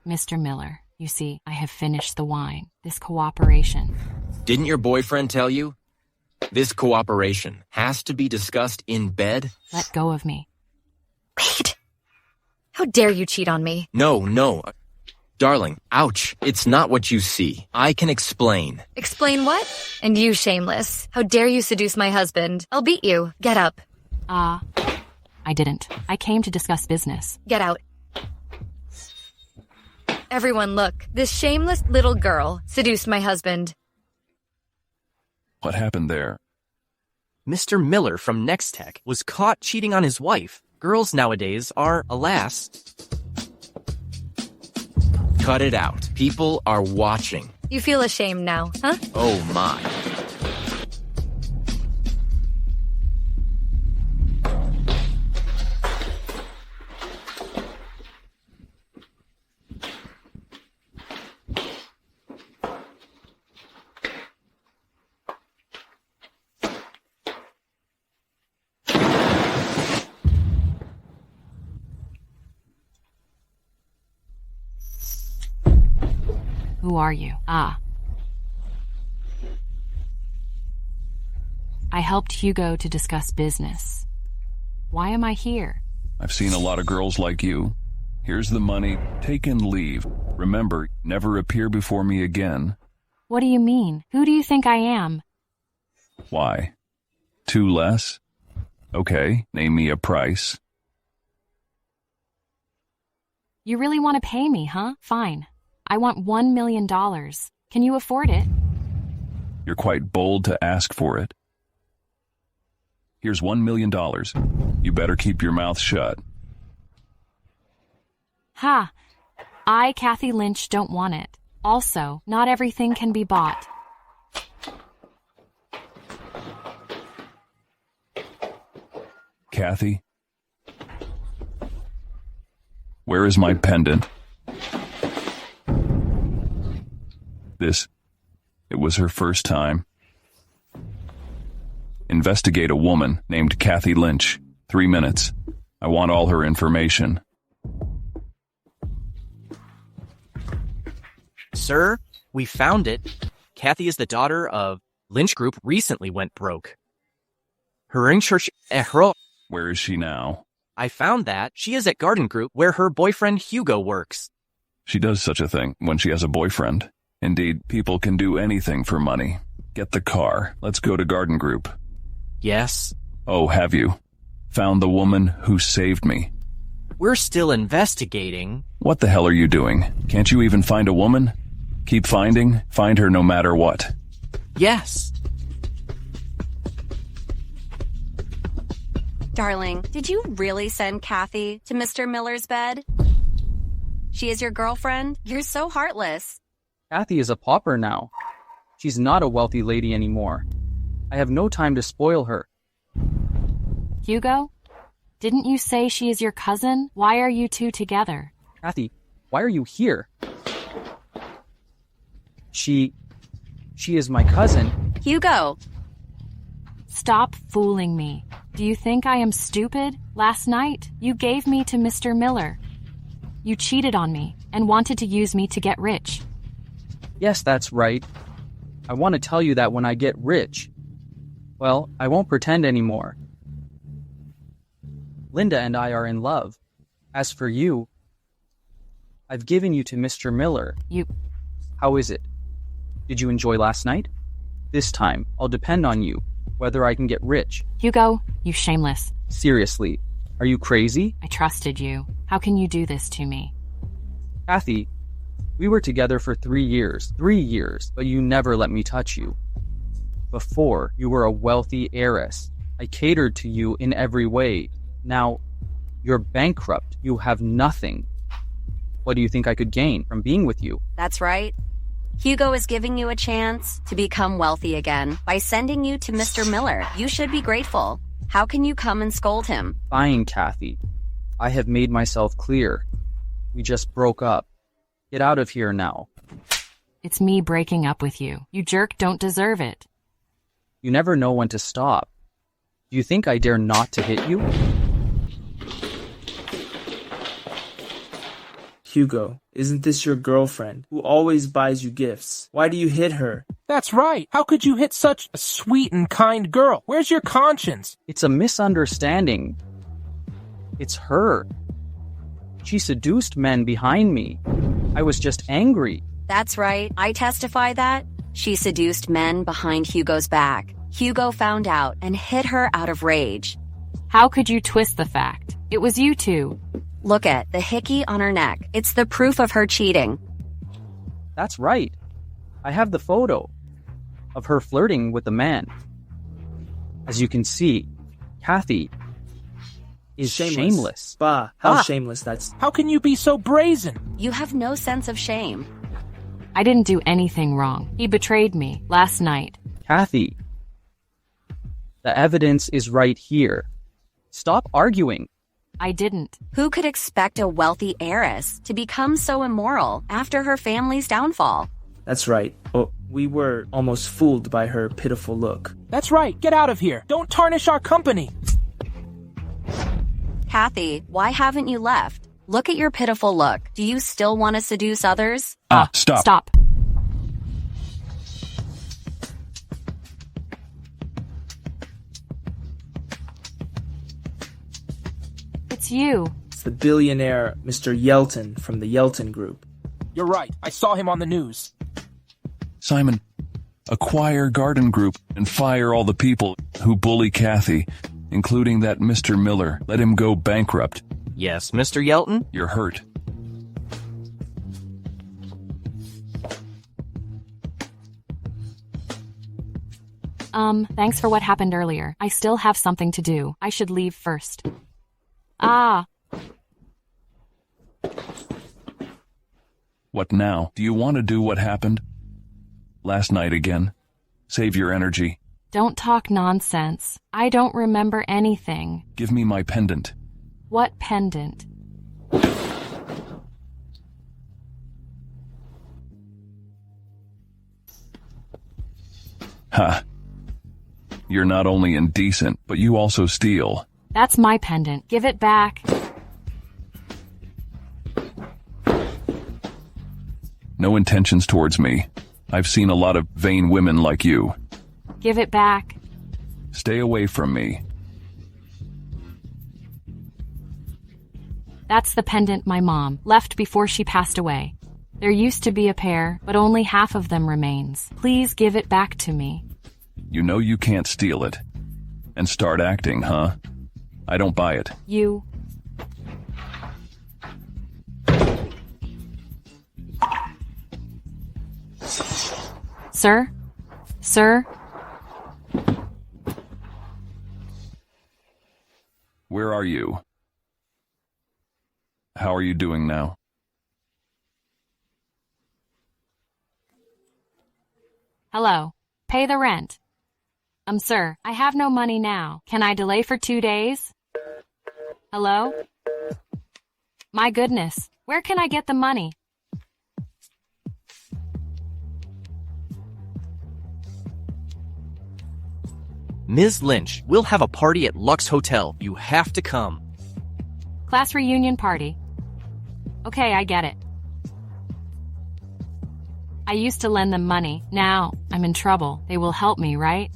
Mr. Miller, you see, I have finished the wine. This cooperation. Didn't your boyfriend tell you? This cooperation has to be discussed in bed? Let go of me. Wait! How dare you cheat on me? No. Darling, ouch. It's not what you see. I can explain. Explain what? And you, shameless. How dare you seduce my husband? I'll beat you. Get up. I didn't. I came to discuss business. Get out. Everyone look. This shameless little girl seduced my husband. What happened there? Mr. Miller from Nextech was caught cheating on his wife. Girls nowadays are, alas... Cut it out. People are watching. You feel ashamed now, huh? Oh my. Who are you? I helped Hugo to discuss business. Why am I here? I've seen a lot of girls like you. Here's the money. Take and leave. Remember, never appear before me again. What do you mean? Who do you think I am? Why? 2 less? Okay, name me a price. You really want to pay me, huh? Fine. I want $1 million. Can you afford it? You're quite bold to ask for it. Here's $1 million. You better keep your mouth shut. Ha! I, Kathy Lynch, don't want it. Also, not everything can be bought. Kathy? Where is my pendant? It was her first time. Investigate a woman named Kathy Lynch. 3 minutes. I want all her information. Sir, we found it. Kathy is the daughter of Lynch Group recently went broke. Her in church. Where is she now? I found that. She is at Garden Group where her boyfriend Hugo works. She does such a thing when she has a boyfriend. Indeed, people can do anything for money. Get the car. Let's go to Garden Group. Yes. Oh, have you? Found the woman who saved me. We're still investigating. What the hell are you doing? Can't you even find a woman? Keep finding. Find her no matter what. Yes. Darling, did you really send Kathy to Mr. Miller's bed? She is your girlfriend? You're so heartless. Kathy is a pauper now. She's not a wealthy lady anymore. I have no time to spoil her. Hugo? Didn't you say she is your cousin? Why are you two together? Kathy, why are you here? She is my cousin. Hugo! Stop fooling me. Do you think I am stupid? Last night, you gave me to Mr. Miller. You cheated on me and wanted to use me to get rich. Yes, that's right. I want to tell you that when I get rich, well, I won't pretend anymore. Linda and I are in love. As for you, I've given you to Mr. Miller. How is it? Did you enjoy last night? This time, I'll depend on you, whether I can get rich. Hugo, you shameless. Seriously, are you crazy? I trusted you. How can you do this to me? Kathy, we were together for 3 years. 3 years, but you never let me touch you. Before, you were a wealthy heiress. I catered to you in every way. Now, you're bankrupt. You have nothing. What do you think I could gain from being with you? That's right. Hugo is giving you a chance to become wealthy again by sending you to Mr. Miller. You should be grateful. How can you come and scold him? Fine, Kathy. I have made myself clear. We just broke up. Get out of here now. It's me breaking up with you. You jerk don't deserve it. You never know when to stop. Do you think I dare not to hit you? Hugo, isn't this your girlfriend who always buys you gifts? Why do you hit her? That's right. How could you hit such a sweet and kind girl? Where's your conscience? It's a misunderstanding. It's her. She seduced men behind me. I was just angry. That's right. I testify that she seduced men behind Hugo's back. Hugo found out and hit her out of rage. How could you twist the fact? It was you two. Look at the hickey on her neck. It's the proof of her cheating. That's right. I have the photo of her flirting with the man. As you can see, Kathy is shameless. Bah, how shameless that's... How can you be so brazen? You have no sense of shame. I didn't do anything wrong. He betrayed me last night. Kathy, the evidence is right here. Stop arguing. I didn't. Who could expect a wealthy heiress to become so immoral after her family's downfall? That's right. Oh, we were almost fooled by her pitiful look. That's right. Get out of here. Don't tarnish our company. Kathy, why haven't you left? Look at your pitiful look. Do you still want to seduce others? Stop. Stop. It's you. It's the billionaire Mr. Yelton from the Yelton Group. You're right. I saw him on the news. Simon, acquire Garden Group and fire all the people who bully Kathy, including that Mr. Miller. Let him go bankrupt. Yes, Mr. Yelton? You're hurt. Thanks for what happened earlier. I still have something to do. I should leave first. What now? Do you want to do what happened last night again? Save your energy. Don't talk nonsense. I don't remember anything. Give me my pendant. What pendant? Ha. You're not only indecent, but you also steal. That's my pendant. Give it back. No intentions towards me. I've seen a lot of vain women like you. Give it back. Stay away from me. That's the pendant my mom left before she passed away. There used to be a pair, but only half of them remains. Please give it back to me. You know you can't steal it. And start acting, huh? I don't buy it. You... Sir? Sir? Where are you? How are you doing now? Hello. Pay the rent. Sir, I have no money now. Can I delay for 2 days? Hello? My goodness. Where can I get the money? Ms. Lynch, we'll have a party at Lux Hotel. You have to come. Class reunion party. Okay, I get it. I used to lend them money. Now, I'm in trouble. They will help me, right?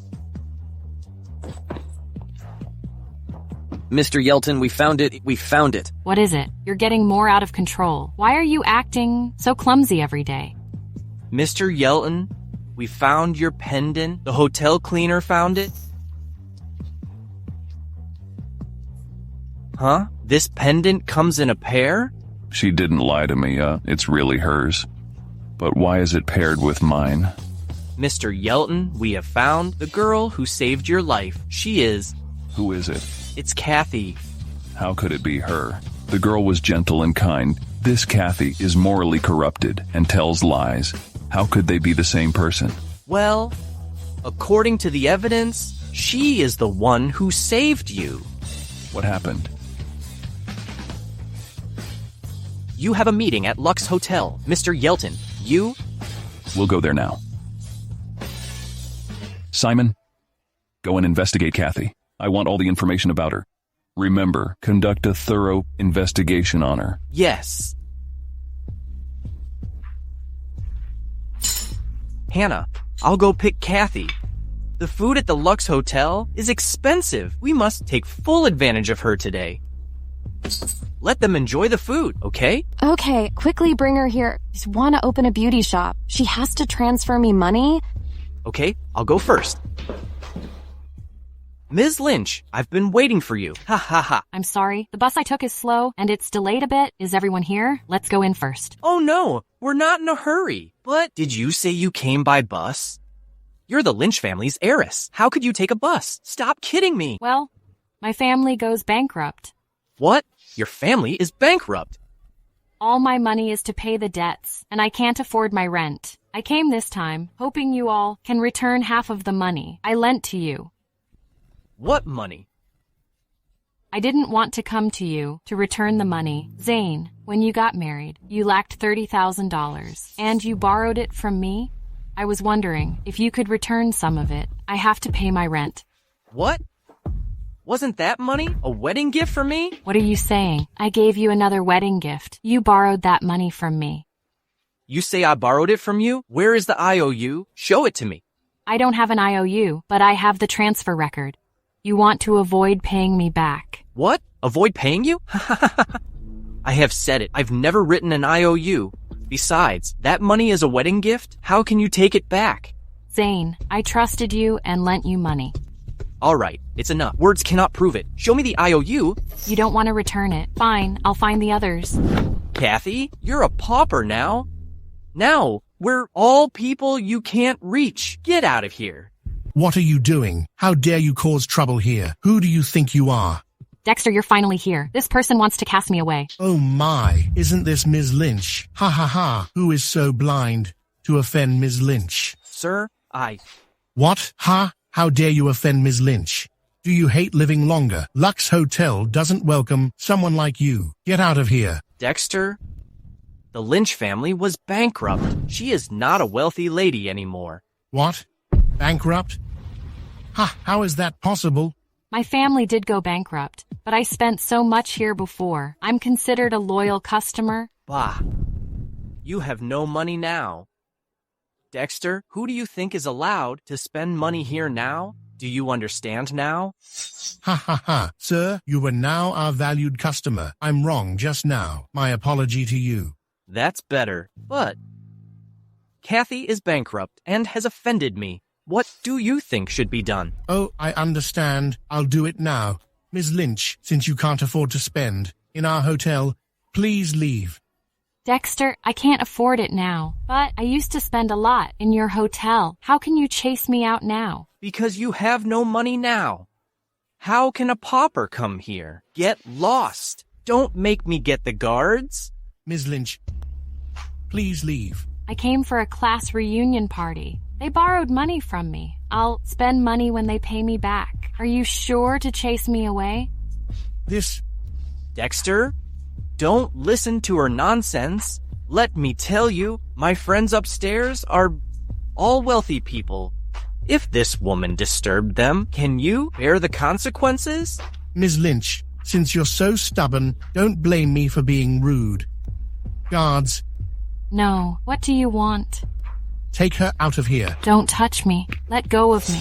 Mr. Yelton, we found it. We found it. What is it? You're getting more out of control. Why are you acting so clumsy every day? Mr. Yelton, we found your pendant. The hotel cleaner found it. Huh? This pendant comes in a pair? She didn't lie to me, it's really hers. But why is it paired with mine? Mr. Yelton, we have found the girl who saved your life. She is... Who is it? It's Kathy. How could it be her? The girl was gentle and kind. This Kathy is morally corrupted and tells lies. How could they be the same person? Well, according to the evidence, she is the one who saved you. What happened? You have a meeting at Lux Hotel. Mr. Yelton, you... We'll go there now. Simon, go and investigate Kathy. I want all the information about her. Remember, conduct a thorough investigation on her. Yes. Hannah, I'll go pick Kathy. The food at the Lux Hotel is expensive. We must take full advantage of her today. Let them enjoy the food, okay? Okay, quickly bring her here. I just want to open a beauty shop. She has to transfer me money. Okay, I'll go first. Ms. Lynch, I've been waiting for you. Ha ha ha. I'm sorry. The bus I took is slow, and it's delayed a bit. Is everyone here? Let's go in first. Oh no, we're not in a hurry. But did you say you came by bus? You're the Lynch family's heiress. How could you take a bus? Stop kidding me. Well, my family goes bankrupt. What? Your family is bankrupt. All my money is to pay the debts, and I can't afford my rent. I came this time, hoping you all can return half of the money I lent to you. What money? I didn't want to come to you to return the money. Zane, when you got married, you lacked $30,000, and you borrowed it from me. I was wondering if you could return some of it. I have to pay my rent. What? Wasn't that money a wedding gift for me? What are you saying? I gave you another wedding gift. You borrowed that money from me. You say I borrowed it from you? Where is the IOU? Show it to me. I don't have an IOU, but I have the transfer record. You want to avoid paying me back. What? Avoid paying you? I have said it. I've never written an IOU. Besides, that money is a wedding gift. How can you take it back? Zane, I trusted you and lent you money. All right, it's enough. Words cannot prove it. Show me the IOU. You don't want to return it. Fine, I'll find the others. Kathy, you're a pauper now. Now, we're all people you can't reach. Get out of here. What are you doing? How dare you cause trouble here? Who do you think you are? Dexter, you're finally here. This person wants to cast me away. Oh my, isn't this Ms. Lynch? Ha ha ha, who is so blind to offend Ms. Lynch? Sir, What? Ha? How dare you offend Ms. Lynch? Do you hate living longer? Lux Hotel doesn't welcome someone like you. Get out of here. Dexter, the Lynch family was bankrupt. She is not a wealthy lady anymore. What? Bankrupt? Ha, how is that possible? My family did go bankrupt, but I spent so much here before. I'm considered a loyal customer. Bah. You have no money now. Dexter, who do you think is allowed to spend money here now? Do you understand now? Ha ha ha. Sir, you are now our valued customer. I'm wrong just now. My apology to you. That's better, but Kathy is bankrupt and has offended me. What do you think should be done? Oh, I understand. I'll do it now. Ms. Lynch, since you can't afford to spend in our hotel, please leave. Dexter, I can't afford it now, but I used to spend a lot in your hotel. How can you chase me out now? Because you have no money now. How can a pauper come here? Get lost. Don't make me get the guards. Ms. Lynch, please leave. I came for a class reunion party. They borrowed money from me. I'll spend money when they pay me back. Are you sure to chase me away? Dexter, don't listen to her nonsense. Let me tell you, my friends upstairs are all wealthy people. If this woman disturbed them, can you bear the consequences? Ms. Lynch, since you're so stubborn, don't blame me for being rude. Guards. No, what do you want? Take her out of here. Don't touch me. Let go of me.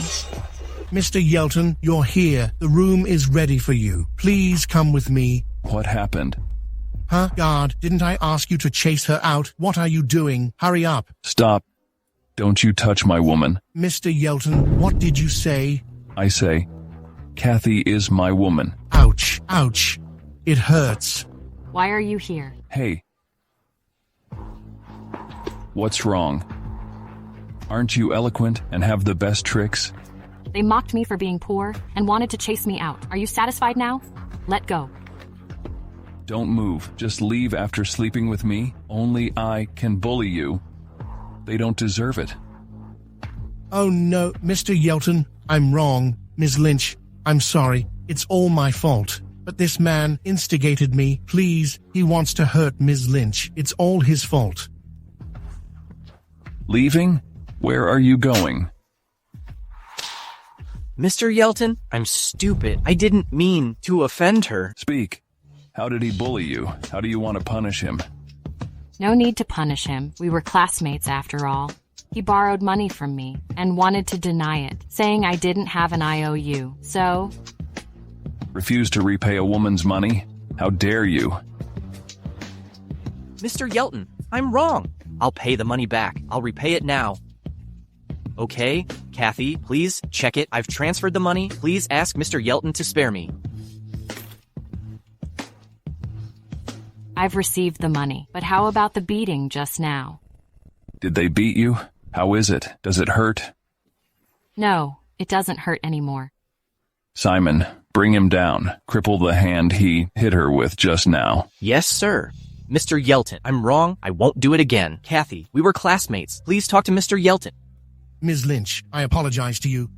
Mr. Yelton, you're here. The room is ready for you. Please come with me. What happened? Huh? Guard, didn't I ask you to chase her out? What are you doing? Hurry up. Stop. Don't you touch my woman. Mr. Yelton, what did you say? I say, Kathy is my woman. Ouch, ouch. It hurts. Why are you here? Hey. What's wrong? Aren't you eloquent and have the best tricks? They mocked me for being poor and wanted to chase me out. Are you satisfied now? Let go. Don't move. Just leave after sleeping with me. Only I can bully you. They don't deserve it. Oh no, Mr. Yelton, I'm wrong. Ms. Lynch, I'm sorry. It's all my fault. But this man instigated me. Please, he wants to hurt Ms. Lynch. It's all his fault. Leaving? Where are you going? Mr. Yelton, I'm stupid. I didn't mean to offend her. Speak. How did he bully you? How do you want to punish him? No need to punish him. We were classmates after all. He borrowed money from me and wanted to deny it, saying I didn't have an IOU, so... Refuse to repay a woman's money? How dare you? Mr. Yelton, I'm wrong. I'll pay the money back. I'll repay it now. Okay, Kathy, please check it. I've transferred the money. Please ask Mr. Yelton to spare me. I've received the money, but how about the beating just now? Did they beat you? How is it? Does it hurt? No, it doesn't hurt anymore. Simon, bring him down. Cripple the hand he hit her with just now. Yes, sir. Mr. Yelton, I'm wrong. I won't do it again. Kathy, we were classmates. Please talk to Mr. Yelton. Ms. Lynch, I apologize to you.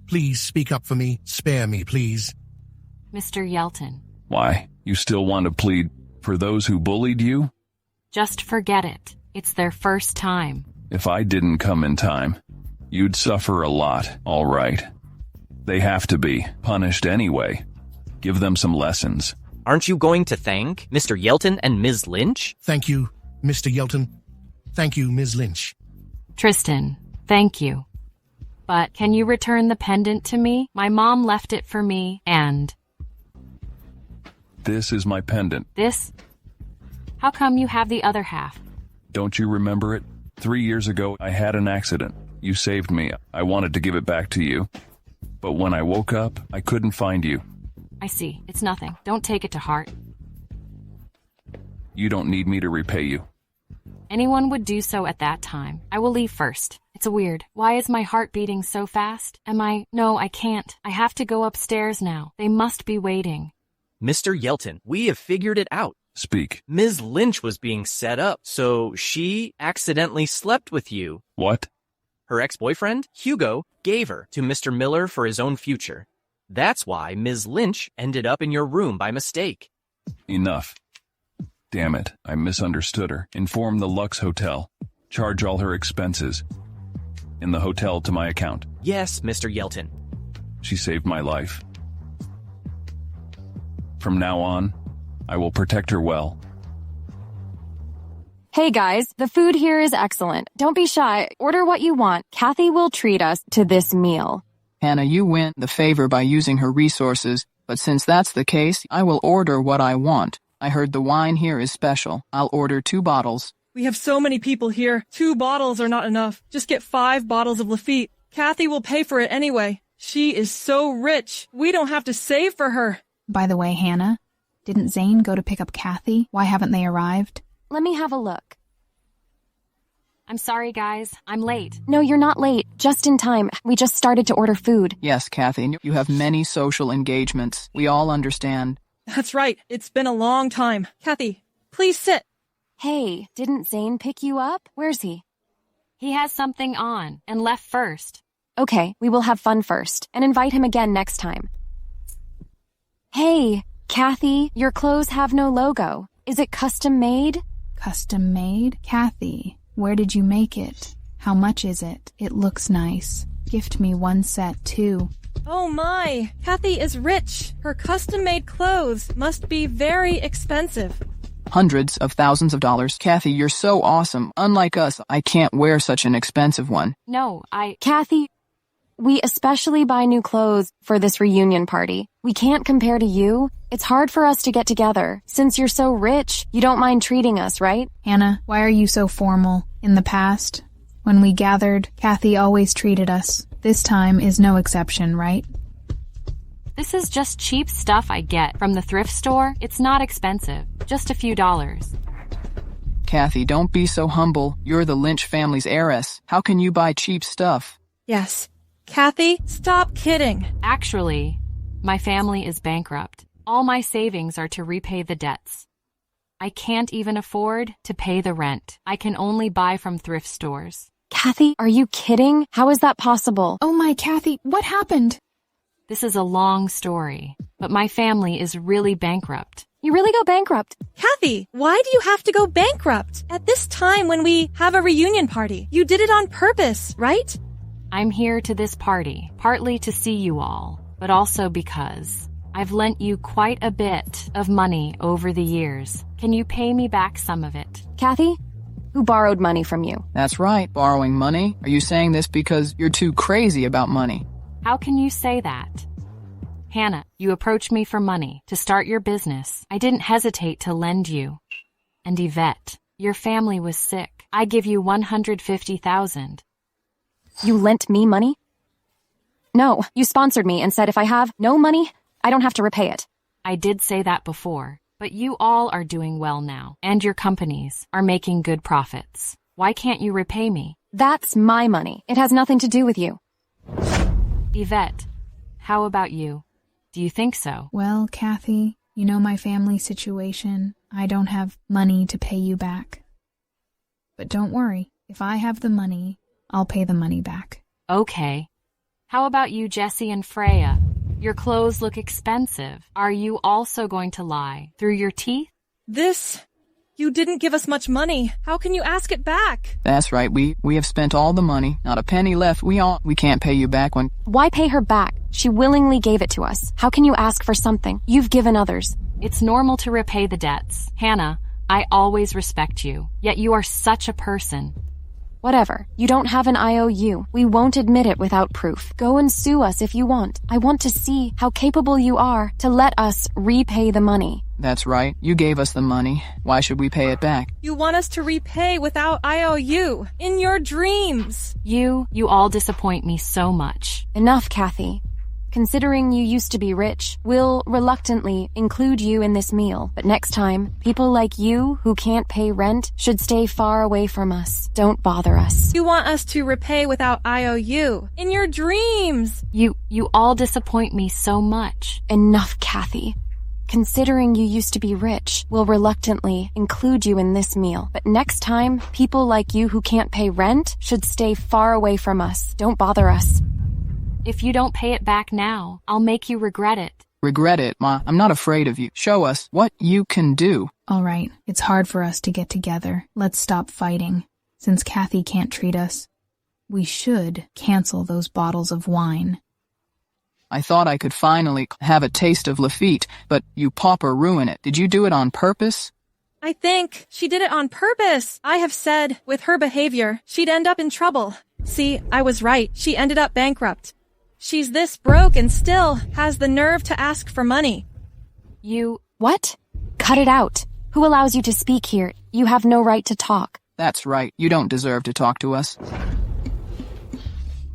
Please speak up for me. Spare me, please. Mr. Yelton. Why? You still want to plead for those who bullied you? Just forget it. It's their first time. If I didn't come in time, you'd suffer a lot, all right. They have to be punished anyway. Give them some lessons. Aren't you going to thank Mr. Yelton and Ms. Lynch? Thank you, Mr. Yelton. Thank you, Ms. Lynch. Tristan, thank you. But can you return the pendant to me? My mom left it for me, and... This is my pendant. This? How come you have the other half? Don't you remember it? 3 years ago, I had an accident. You saved me. I wanted to give it back to you. But when I woke up, I couldn't find you. I see. It's nothing. Don't take it to heart. You don't need me to repay you. Anyone would do so at that time. I will leave first. It's weird. Why is my heart beating so fast? No, I can't. I have to go upstairs now. They must be waiting. Mr. Yelton, we have figured it out. Speak. Ms. Lynch was being set up, so she accidentally slept with you. What? Her ex-boyfriend, Hugo, gave her to Mr. Miller for his own future. That's why Ms. Lynch ended up in your room by mistake. Enough. Damn it, I misunderstood her. Inform the Lux Hotel. Charge all her expenses in the hotel to my account. Yes, Mr. Yelton. She saved my life. From now on, I will protect her well. Hey guys, the food here is excellent. Don't be shy. Order what you want. Kathy will treat us to this meal. Hannah, you win the favor by using her resources, but since that's the case, I will order what I want. I heard the wine here is special. I'll order 2 bottles. We have so many people here. 2 bottles are not enough. Just get 5 bottles of Lafitte. Kathy will pay for it anyway. She is so rich. We don't have to save for her. By the way, Hannah, didn't Zane go to pick up Kathy? Why haven't they arrived? Let me have a look. I'm sorry, guys. I'm late. No, you're not late. Just in time. We just started to order food. Yes, Kathy, you have many social engagements. We all understand. That's right. It's been a long time. Kathy, please sit. Hey, didn't Zane pick you up? Where's he? He has something on and left first. Okay, we will have fun first and invite him again next time. Hey, Kathy, your clothes have no logo. Is it custom made? Custom made? Kathy, where did you make it? How much is it? It looks nice. Gift me 1 set, too. Oh my! Kathy is rich. Her custom-made clothes must be very expensive. Hundreds of thousands of dollars. Kathy, you're so awesome. Unlike us, I can't wear such an expensive one. No, Kathy, we especially buy new clothes for this reunion party. We can't compare to you. It's hard for us to get together. Since you're so rich, you don't mind treating us, right? Hannah, why are you so formal? In the past, when we gathered, Kathy always treated us. This time is no exception, right? This is just cheap stuff I get from the thrift store. It's not expensive, just a few dollars. Kathy, don't be so humble. You're the Lynch family's heiress. How can you buy cheap stuff? Yes. Kathy, stop kidding. Actually, my family is bankrupt. All my savings are to repay the debts. I can't even afford to pay the rent. I can only buy from thrift stores. Kathy, are you kidding? How is that possible? Oh my, Kathy, what happened? This is a long story, but my family is really bankrupt. You really go bankrupt? Kathy, why do you have to go bankrupt at this time when we have a reunion party? You did it on purpose, right? I'm here to this party, partly to see you all, but also because I've lent you quite a bit of money over the years. Can you pay me back some of it? Kathy, who borrowed money from you. That's right, borrowing money. Are you saying this because you're too crazy about money? How can you say that? Hannah, you approached me for money to start your business. I didn't hesitate to lend you. And Yvette, your family was sick. I give you $150,000. You lent me money? No, you sponsored me and said if I have no money, I don't have to repay it. I did say that before, but you all are doing well now, and your companies are making good profits. Why can't you repay me? That's my money. It has nothing to do with you. Yvette, how about you? Do you think so? Well, Kathy, you know my family situation. I don't have money to pay you back. But don't worry, if I have the money, I'll pay the money back. Okay. How about you, Jesse and Freya? Your clothes look expensive. Are you also going to lie through your teeth? You didn't give us much money. How can you ask it back? That's right, we have spent all the money. Not a penny left. We can't pay you back when... Why pay her back? She willingly gave it to us. How can you ask for something you've given others? It's normal to repay the debts. Hannah, I always respect you, yet you are such a person. Whatever. You don't have an IOU. We won't admit it without proof. Go and sue us if you want. I want to see how capable you are to let us repay the money. That's right. You gave us the money. Why should we pay it back? You want us to repay without IOU. In your dreams. You all disappoint me so much. Enough, Kathy. Considering you used to be rich, we'll reluctantly include you in this meal. But next time, people like you who can't pay rent should stay far away from us. Don't bother us. You want us to repay without IOU. In your dreams. You all disappoint me so much. Enough, Kathy. Considering you used to be rich, we'll reluctantly include you in this meal. But next time, people like you who can't pay rent should stay far away from us. Don't bother us. If you don't pay it back now, I'll make you regret it. Regret it, Ma. I'm not afraid of you. Show us what you can do. All right, it's hard for us to get together. Let's stop fighting. Since Kathy can't treat us, we should cancel those bottles of wine. I thought I could finally have a taste of Lafitte, but you pauper ruin it. Did you do it on purpose? I think she did it on purpose. I have said, with her behavior, she'd end up in trouble. See, I was right. She ended up bankrupt. She's this broke and still has the nerve to ask for money. What? Cut it out. Who allows you to speak here? You have no right to talk. That's right. You don't deserve to talk to us.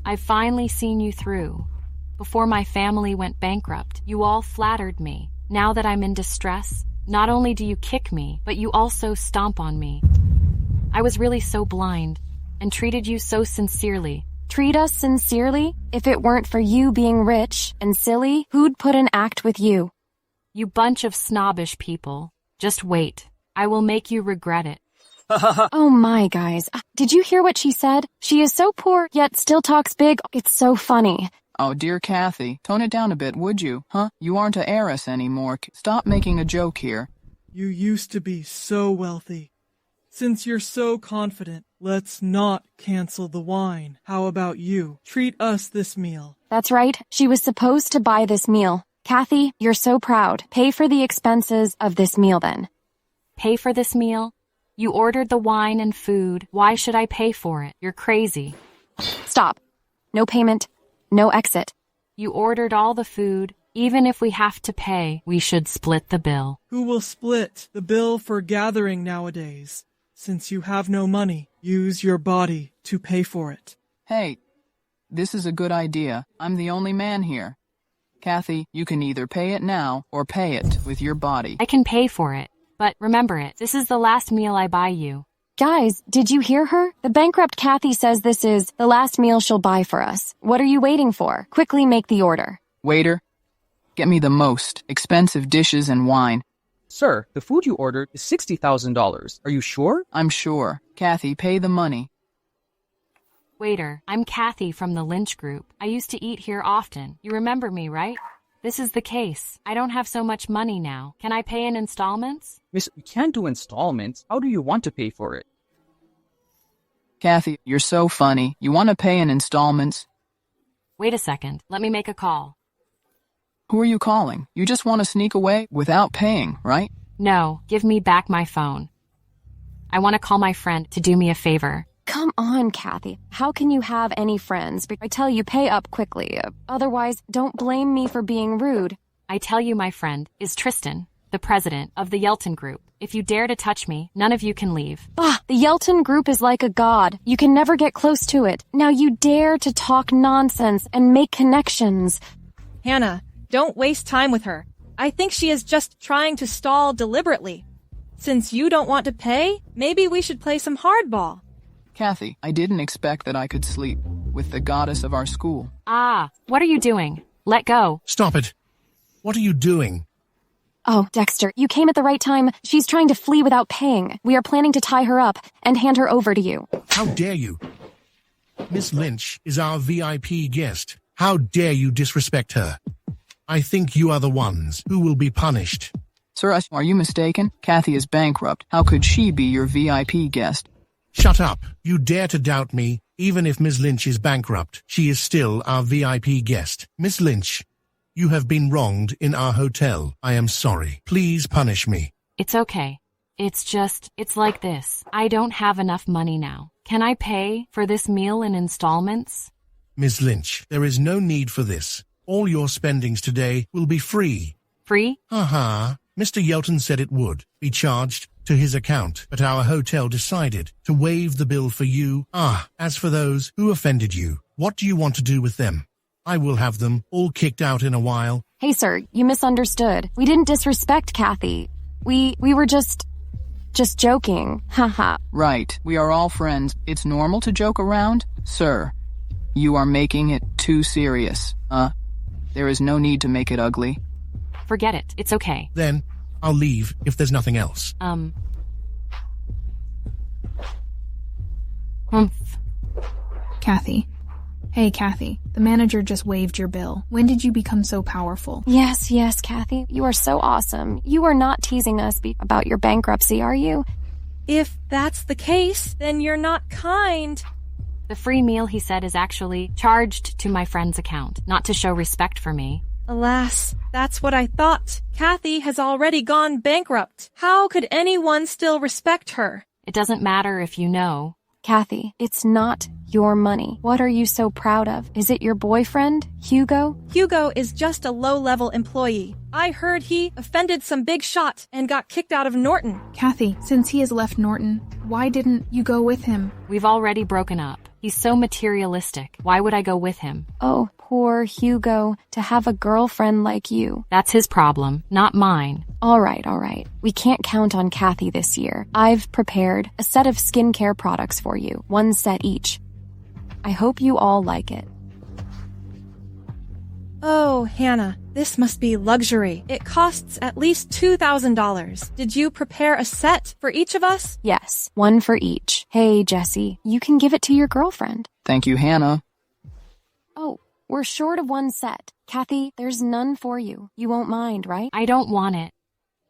I've finally seen you through. Before my family went bankrupt, you all flattered me. Now that I'm in distress, not only do you kick me, but you also stomp on me. I was really so blind and treated you so sincerely. Treat us sincerely? If it weren't for you being rich and silly, who'd put an act with you? You bunch of snobbish people. Just wait. I will make you regret it. Oh my, guys. Did you hear what she said? She is so poor, yet still talks big. It's so funny. Oh, dear Kathy, tone it down a bit, would you? Huh? You aren't an heiress anymore. Stop making a joke here. You used to be so wealthy. Since you're so confident, let's not cancel the wine. How about you? Treat us this meal. That's right. She was supposed to buy this meal. Kathy, you're so proud. Pay for the expenses of this meal then. Pay for this meal? You ordered the wine and food. Why should I pay for it? You're crazy. Stop. No payment. No exit. You ordered all the food. Even if we have to pay, we should split the bill. Who will split the bill for gathering nowadays? Since you have no money, use your body to pay for it. Hey, this is a good idea. I'm the only man here. Kathy, you can either pay it now or pay it with your body. I can pay for it, but remember it. This is the last meal I buy you. Guys, did you hear her? The bankrupt Kathy says this is the last meal she'll buy for us. What are you waiting for? Quickly make the order. Waiter, get me the most expensive dishes and wine. Sir, the food you ordered is $60,000. Are you sure? I'm sure. Kathy, pay the money. Waiter, I'm Kathy from the Lynch Group. I used to eat here often. You remember me, right? This is the case. I don't have so much money now. Can I pay in installments? Miss, you can't do installments. How do you want to pay for it? Kathy, you're so funny. You want to pay in installments? Wait a second. Let me make a call. Who are you calling? You just want to sneak away without paying, right? No, give me back my phone. I want to call my friend to do me a favor. Come on, Kathy. How can you have any friends? I tell you, pay up quickly. Otherwise, don't blame me for being rude. I tell you my friend is Tristan, the president of the Yelton Group. If you dare to touch me, none of you can leave. The Yelton Group is like a god. You can never get close to it. Now you dare to talk nonsense and make connections. Hannah, don't waste time with her. I think she is just trying to stall deliberately. Since you don't want to pay, maybe we should play some hardball. Kathy, I didn't expect that I could sleep with the goddess of our school. What are you doing? Let go. Stop it. What are you doing? Oh, Dexter, you came at the right time. She's trying to flee without paying. We are planning to tie her up and hand her over to you. How dare you? Miss Lynch is our VIP guest. How dare you disrespect her? I think you are the ones who will be punished. Sir, are you mistaken? Kathy is bankrupt. How could she be your VIP guest? Shut up. You dare to doubt me. Even if Miss Lynch is bankrupt, she is still our VIP guest. Miss Lynch, you have been wronged in our hotel. I am sorry. Please punish me. It's okay. It's like this. I don't have enough money now. Can I pay for this meal in installments? Miss Lynch, there is no need for this. All your spendings today will be free. Free? Mr. Yelton said it would be charged to his account, but our hotel decided to waive the bill for you. As for those who offended you, what do you want to do with them? I will have them all kicked out in a while. Hey, sir, you misunderstood. We didn't disrespect Kathy. We were just joking. Haha. Right. We are all friends. It's normal to joke around. Sir, you are making it too serious. There is no need to make it ugly. Forget it. It's okay. Then I'll leave if there's nothing else. Kathy. Hey, Kathy. The manager just waived your bill. When did you become so powerful? Yes, Kathy. You are so awesome. You are not teasing us about your bankruptcy, are you? If that's the case, then you're not kind. The free meal, he said, is actually charged to my friend's account, not to show respect for me. Alas, that's what I thought. Kathy has already gone bankrupt. How could anyone still respect her? It doesn't matter if you know. Kathy, it's not your money. What are you so proud of? Is it your boyfriend, Hugo? Hugo is just a low-level employee. I heard he offended some big shot and got kicked out of Norton. Kathy, since he has left Norton, why didn't you go with him? We've already broken up. He's so materialistic. Why would I go with him? Oh, poor Hugo, to have a girlfriend like you. That's his problem, not mine. All right. We can't count on Kathy this year. I've prepared a set of skincare products for you, 1 set each. I hope you all like it. Oh, Hannah, this must be luxury. It costs at least $2,000. Did you prepare a set for each of us? Yes, 1 for each. Hey, Jessie, you can give it to your girlfriend. Thank you, Hannah. Oh, we're short of 1 set. Kathy, there's none for you. You won't mind, right? I don't want it.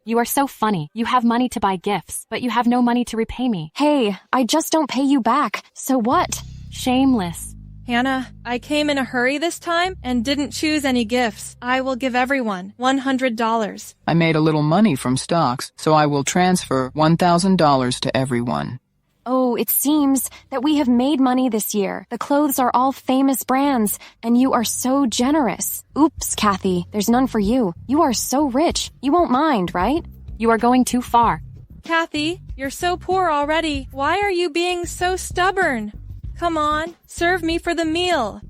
You are so funny. You have money to buy gifts, but you have no money to repay me. Hey, I just don't pay you back. So what? Shameless. Hannah, I came in a hurry this time and didn't choose any gifts. I will give everyone $100. I made a little money from stocks, so I will transfer $1,000 to everyone. Oh, it seems that we have made money this year. The clothes are all famous brands, and you are so generous. Oops, Kathy, there's none for you. You are so rich. You won't mind, right? You are going too far. Kathy, you're so poor already. Why are you being so stubborn? Come on, serve me for the meal.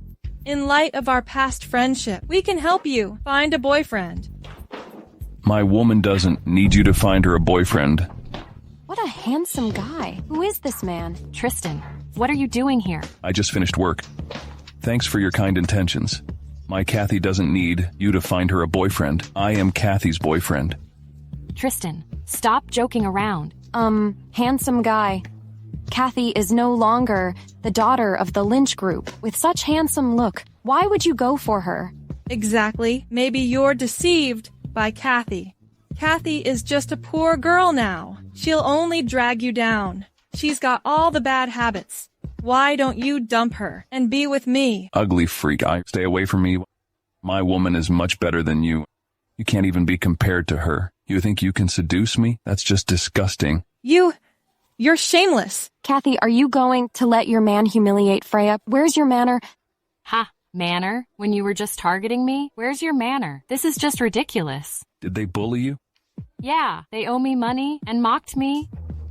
In light of our past friendship, we can help you find a boyfriend. My woman doesn't need you to find her a boyfriend. What a handsome guy. Who is this man? Tristan, what are you doing here? I just finished work. Thanks for your kind intentions. My Kathy doesn't need you to find her a boyfriend. I am Kathy's boyfriend. Tristan, stop joking around. Handsome guy. Kathy is no longer the daughter of the Lynch group. With such handsome look, why would you go for her? Exactly. Maybe you're deceived by Kathy. Kathy is just a poor girl now. She'll only drag you down. She's got all the bad habits. Why don't you dump her and be with me? Ugly freak, stay away from me. My woman is much better than you. You can't even be compared to her. You think you can seduce me? That's just disgusting. You're shameless. Kathy, are you going to let your man humiliate Freya? Where's your manner? Ha, manner? When you were just targeting me? Where's your manner? This is just ridiculous. Did they bully you? Yeah, they owe me money and mocked me.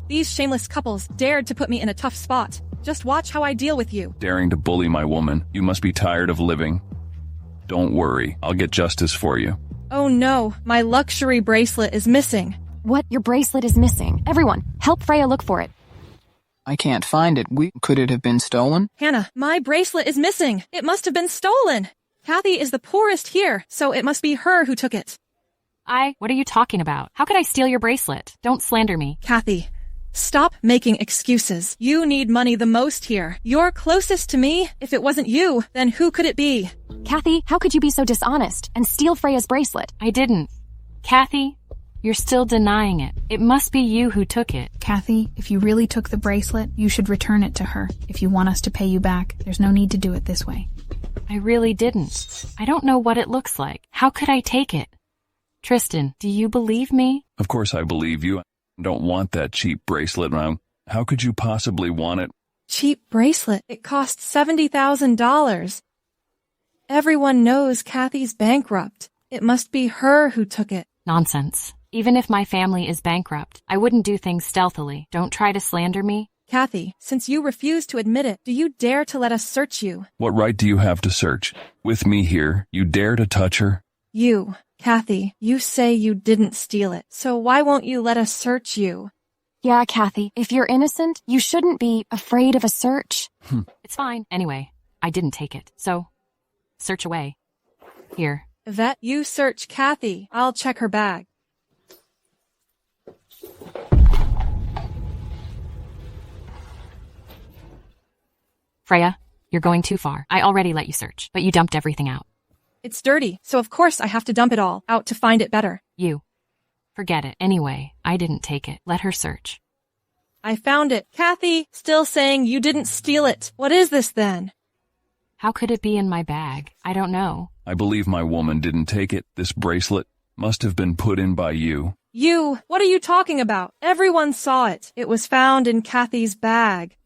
These shameless couples dared to put me in a tough spot. Just watch how I deal with you. Daring to bully my woman. You must be tired of living. Don't worry, I'll get justice for you. Oh no, my luxury bracelet is missing. What? Your bracelet is missing. Everyone, help Freya look for it. I can't find it. Could it have been stolen? Hannah, my bracelet is missing. It must have been stolen. Kathy is the poorest here, so it must be her who took it. What are you talking about? How could I steal your bracelet? Don't slander me. Kathy, stop making excuses. You need money the most here. You're closest to me. If it wasn't you, then who could it be? Kathy, how could you be so dishonest and steal Freya's bracelet? I didn't. Kathy, you're still denying it. It must be you who took it. Kathy, if you really took the bracelet, you should return it to her. If you want us to pay you back, there's no need to do it this way. I really didn't. I don't know what it looks like. How could I take it? Tristan, do you believe me? Of course I believe you. I don't want that cheap bracelet now. How could you possibly want it? Cheap bracelet. It cost $70,000. Everyone knows Kathy's bankrupt. It must be her who took it. Nonsense. Even if my family is bankrupt, I wouldn't do things stealthily. Don't try to slander me. Kathy, since you refuse to admit it, do you dare to let us search you? What right do you have to search? With me here, you dare to touch her? You, Kathy, you say you didn't steal it, so why won't you let us search you? Yeah, Kathy, if you're innocent, you shouldn't be afraid of a search. It's fine. Anyway, I didn't take it, so search away. Here. Yvette, you search Kathy. I'll check her bag. Freya, you're going too far. I already let you search, but you dumped everything out. It's dirty, so of course I have to dump it all out to find it better. You. Forget it. Anyway, I didn't take it. Let her search. I found it. Kathy, still saying you didn't steal it. What is this then? How could it be in my bag? I don't know. I believe my woman didn't take it. This bracelet must have been put in by you. You? What are you talking about? Everyone saw it. It was found in Kathy's bag.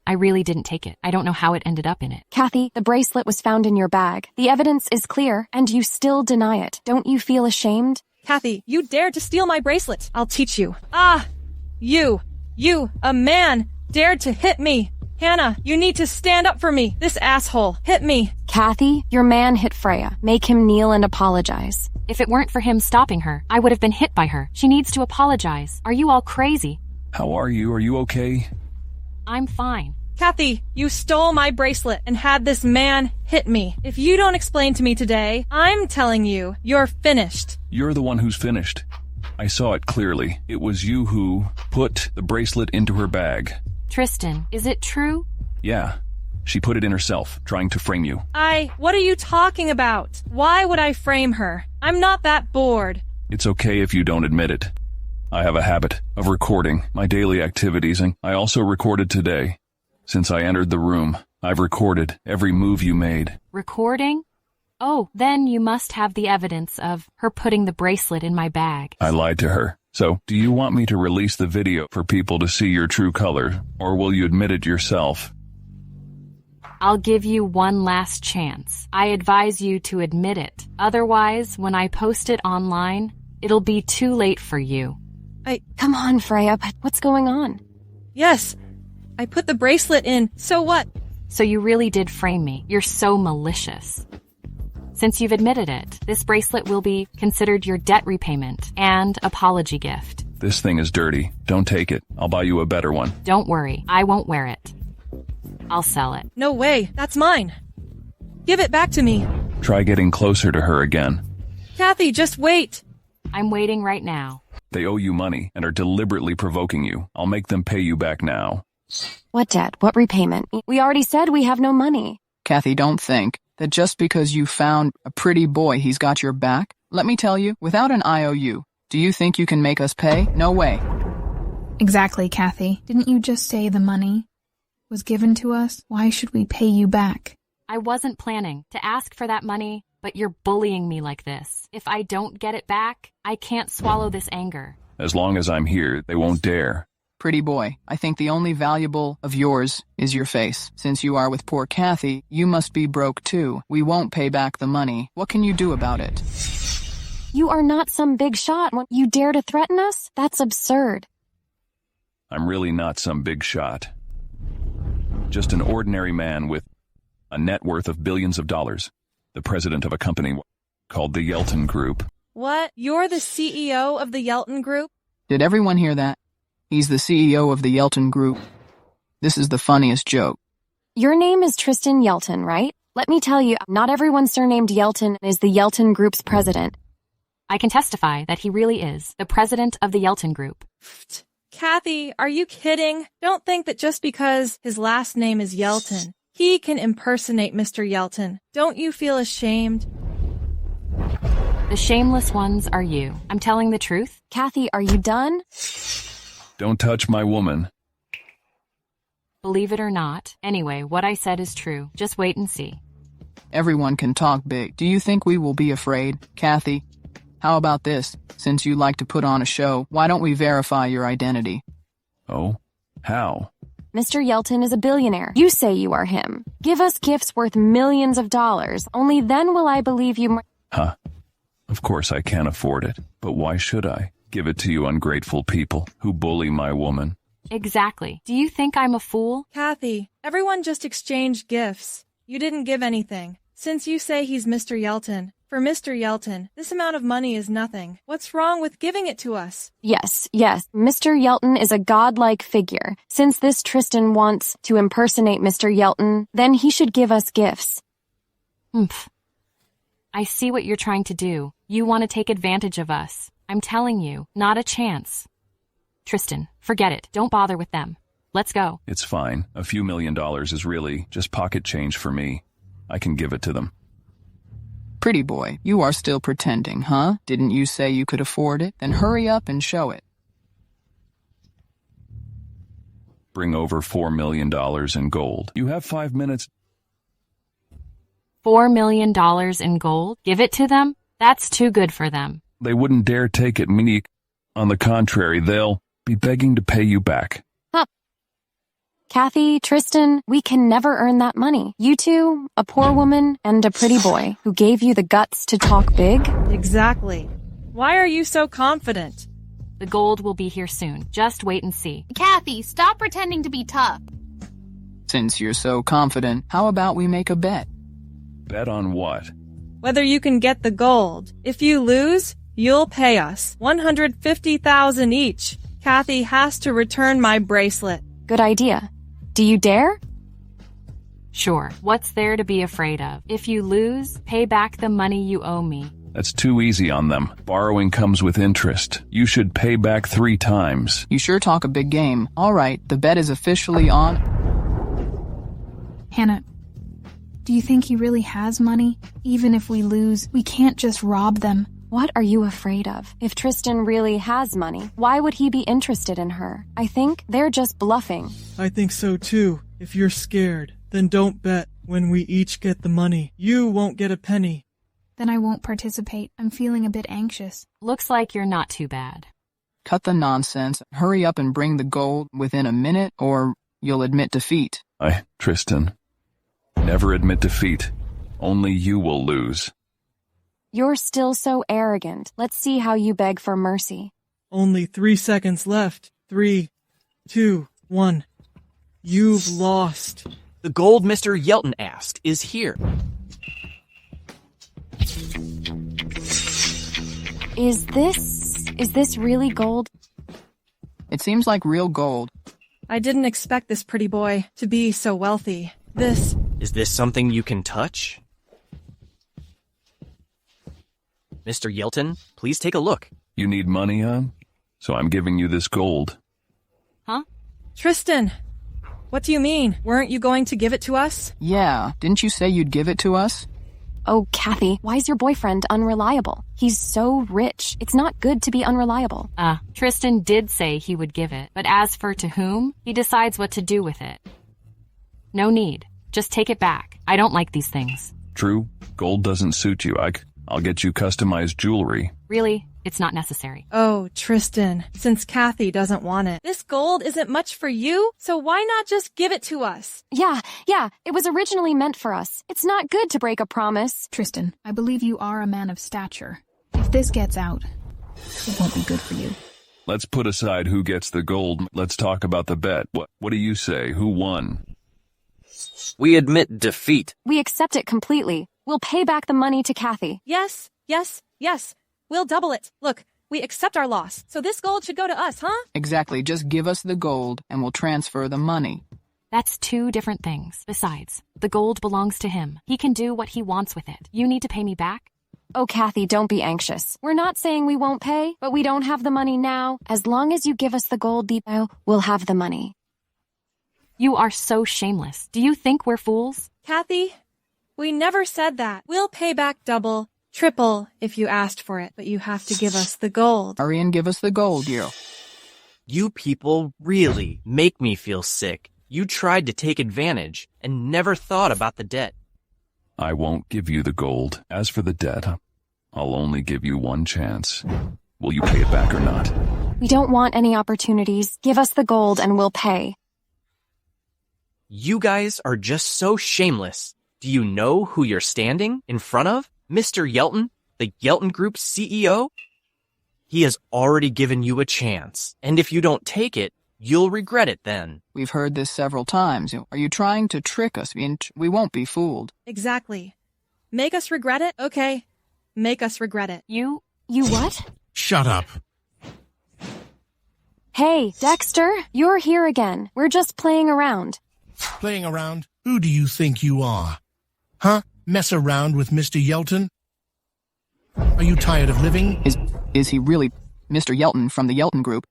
I really didn't take it. I don't know how it ended up in it. Kathy, the bracelet was found in your bag. The evidence is clear, and you still deny it. Don't you feel ashamed? Kathy, you dared to steal my bracelet. I'll teach you. You, a man, dared to hit me. Hannah, you need to stand up for me. This asshole hit me. Kathy, your man hit Freya. Make him kneel and apologize. If it weren't for him stopping her, I would have been hit by her. She needs to apologize. Are you all crazy? How are you? Are you okay? I'm fine. Kathy, you stole my bracelet and had this man hit me. If you don't explain to me today, I'm telling you, you're finished. You're the one who's finished. I saw it clearly. It was you who put the bracelet into her bag. Tristan, is it true? Yeah. She put it in herself, trying to frame you. What are you talking about? Why would I frame her? I'm not that bored. It's okay if you don't admit it. I have a habit of recording my daily activities, and I also recorded today. Since I entered the room, I've recorded every move you made. Recording? Oh, then you must have the evidence of her putting the bracelet in my bag. I lied to her. So, do you want me to release the video for people to see your true color, or will you admit it yourself? I'll give you one last chance. I advise you to admit it. Otherwise, when I post it online, it'll be too late for you. Come on, Freya, but what's going on? Yes. I put the bracelet in, so what? So you really did frame me. You're so malicious. Since you've admitted it, this bracelet will be considered your debt repayment and apology gift. This thing is dirty. Don't take it. I'll buy you a better one. Don't worry, I won't wear it. I'll sell it. No way, that's mine. Give it back to me. Try getting closer to her again. Kathy, just wait. I'm waiting right now. They owe you money and are deliberately provoking you. I'll make them pay you back now. What debt? What repayment? We already said we have no money. Kathy, don't think that just because you found a pretty boy, he's got your back. Let me tell you, without an IOU, do you think you can make us pay? No way. Exactly, Kathy. Didn't you just say the money was given to us? Why should we pay you back? I wasn't planning to ask for that money, but you're bullying me like this. If I don't get it back, I can't swallow this anger. As long as I'm here, they won't dare. Pretty boy, I think the only valuable of yours is your face. Since you are with poor Kathy, you must be broke too. We won't pay back the money. What can you do about it? You are not some big shot when you dare to threaten us? That's absurd. I'm really not some big shot. Just an ordinary man with a net worth of billions of dollars. The president of a company called the Yelton Group. What? You're the CEO of the Yelton Group? Did everyone hear that? He's the CEO of the Yelton Group. This is the funniest joke. Your name is Tristan Yelton, right? Let me tell you, not everyone surnamed Yelton is the Yelton Group's president. I can testify that he really is the president of the Yelton Group. Kathy, are you kidding? Don't think that just because his last name is Yelton, he can impersonate Mr. Yelton. Don't you feel ashamed? The shameless ones are you. I'm telling the truth. Kathy, are you done? Don't touch my woman. Believe it or not. Anyway, what I said is true. Just wait and see. Everyone can talk big. Do you think we will be afraid? Kathy, how about this? Since you like to put on a show, why don't we verify your identity? Oh? How? Mr. Yelton is a billionaire. You say you are him. Give us gifts worth millions of dollars. Only then will I believe you. Huh. Of course I can't afford it. But why should I? Give it to you ungrateful people who bully my woman. Exactly. Do you think I'm a fool? Kathy, everyone just exchanged gifts. You didn't give anything. Since you say he's Mr. Yelton, for Mr. Yelton, this amount of money is nothing. What's wrong with giving it to us? Yes. Mr. Yelton is a godlike figure. Since this Tristan wants to impersonate Mr. Yelton, then he should give us gifts. Oomph. I see what you're trying to do. You want to take advantage of us. I'm telling you, not a chance. Tristan, forget it. Don't bother with them. Let's go. It's fine. A few $1 million is really just pocket change for me. I can give it to them. Pretty boy, you are still pretending, huh? Didn't you say you could afford it? Then hurry up and show it. Bring over $4 million in gold. You have 5 minutes. $4 million in gold? Give it to them? That's too good for them. They wouldn't dare take it, Monique. On the contrary, they'll be begging to pay you back. Huh. Kathy, Tristan, we can never earn that money. You two, a poor woman and a pretty boy who gave you the guts to talk big? Exactly. Why are you so confident? The gold will be here soon. Just wait and see. Kathy, stop pretending to be tough. Since you're so confident, how about we make a bet? Bet on what? Whether you can get the gold. If you lose, you'll pay us $150,000 each. Kathy has to return my bracelet. Good idea. Do you dare? Sure. What's there to be afraid of? If you lose, pay back the money you owe me. That's too easy on them. Borrowing comes with interest. You should pay back 3 times. You sure talk a big game. All right, the bet is officially on. Hannah, do you think he really has money? Even if we lose, we can't just rob them. What are you afraid of? If Tristan really has money, why would he be interested in her? I think they're just bluffing. I think so too. If you're scared, then don't bet. When we each get the money, you won't get a penny. Then I won't participate. I'm feeling a bit anxious. Looks like you're not too bad. Cut the nonsense. Hurry up and bring the gold within a minute, or you'll admit defeat. Tristan, never admit defeat. Only you will lose. You're still so arrogant. Let's see how you beg for mercy. Only 3 seconds left. 3, 2, 1. You've lost. The gold Mr. Yelton asked is here. Is this really gold? It seems like real gold. I didn't expect this pretty boy to be so wealthy. Is this something you can touch? Mr. Yelton, please take a look. You need money, huh? So I'm giving you this gold. Huh? Tristan, what do you mean? Weren't you going to give it to us? Yeah, didn't you say you'd give it to us? Oh, Kathy, why is your boyfriend unreliable? He's so rich. It's not good to be unreliable. Tristan did say he would give it, but as for to whom, he decides what to do with it. No need. Just take it back. I don't like these things. True. Gold doesn't suit you. I'll get you customized jewelry. Really? It's not necessary. Oh, Tristan, since Kathy doesn't want it. This gold isn't much for you, so why not just give it to us? Yeah, it was originally meant for us. It's not good to break a promise. Tristan, I believe you are a man of stature. If this gets out, it won't be good for you. Let's put aside who gets the gold. Let's talk about the bet. What do you say? Who won? We admit defeat. We accept it completely. We'll pay back the money to Kathy. Yes. We'll double it. Look, we accept our loss, so this gold should go to us, huh? Exactly. Just give us the gold, and we'll transfer the money. That's two different things. Besides, the gold belongs to him. He can do what he wants with it. You need to pay me back? Oh, Kathy, don't be anxious. We're not saying we won't pay, but we don't have the money now. As long as you give us the gold, we'll have the money. You are so shameless. Do you think we're fools? Kathy, we never said that. We'll pay back double, triple if you asked for it, but you have to give us the gold. Hurry and give us the gold, you. You people really make me feel sick. You tried to take advantage and never thought about the debt. I won't give you the gold. As for the debt, I'll only give you one chance. Will you pay it back or not? We don't want any opportunities. Give us the gold and we'll pay. You guys are just so shameless. Do you know who you're standing in front of? Mr. Yelton, the Yelton Group's CEO? He has already given you a chance, and if you don't take it, you'll regret it then. We've heard this several times. Are you trying to trick us? We won't be fooled. Exactly. Make us regret it? Okay. Make us regret it. You what? Shut up. Hey, Dexter, you're here again. We're just playing around. Playing around? Who do you think you are? Huh? Mess around with Mr. Yelton? Are you tired of living? Is he really Mr. Yelton from the Yelton Group?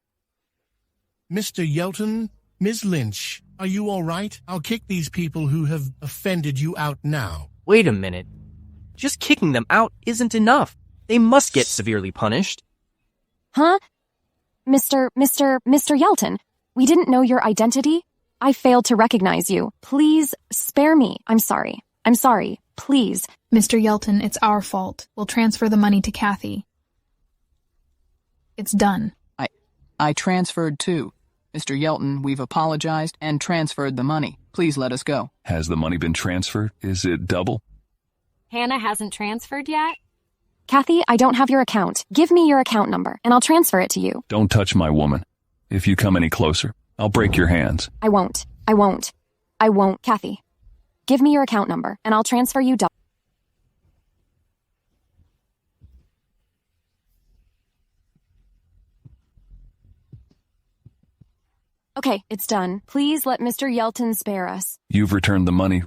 Mr. Yelton? Ms. Lynch, are you all right? I'll kick these people who have offended you out now. Wait a minute. Just kicking them out isn't enough. They must get severely punished. Huh? Mr. Yelton, we didn't know your identity. I failed to recognize you. Please spare me. I'm sorry. Please. Mr. Yelton, it's our fault. We'll transfer the money to Kathy. It's done. I transferred too. Mr. Yelton, we've apologized and transferred the money. Please let us go. Has the money been transferred? Is it double? Hannah hasn't transferred yet? Kathy, I don't have your account. Give me your account number, and I'll transfer it to you. Don't touch my woman. If you come any closer, I'll break your hands. I won't. Kathy, give me your account number, and I'll transfer you double. Okay, it's done. Please let Mr. Yelton spare us. You've returned the money,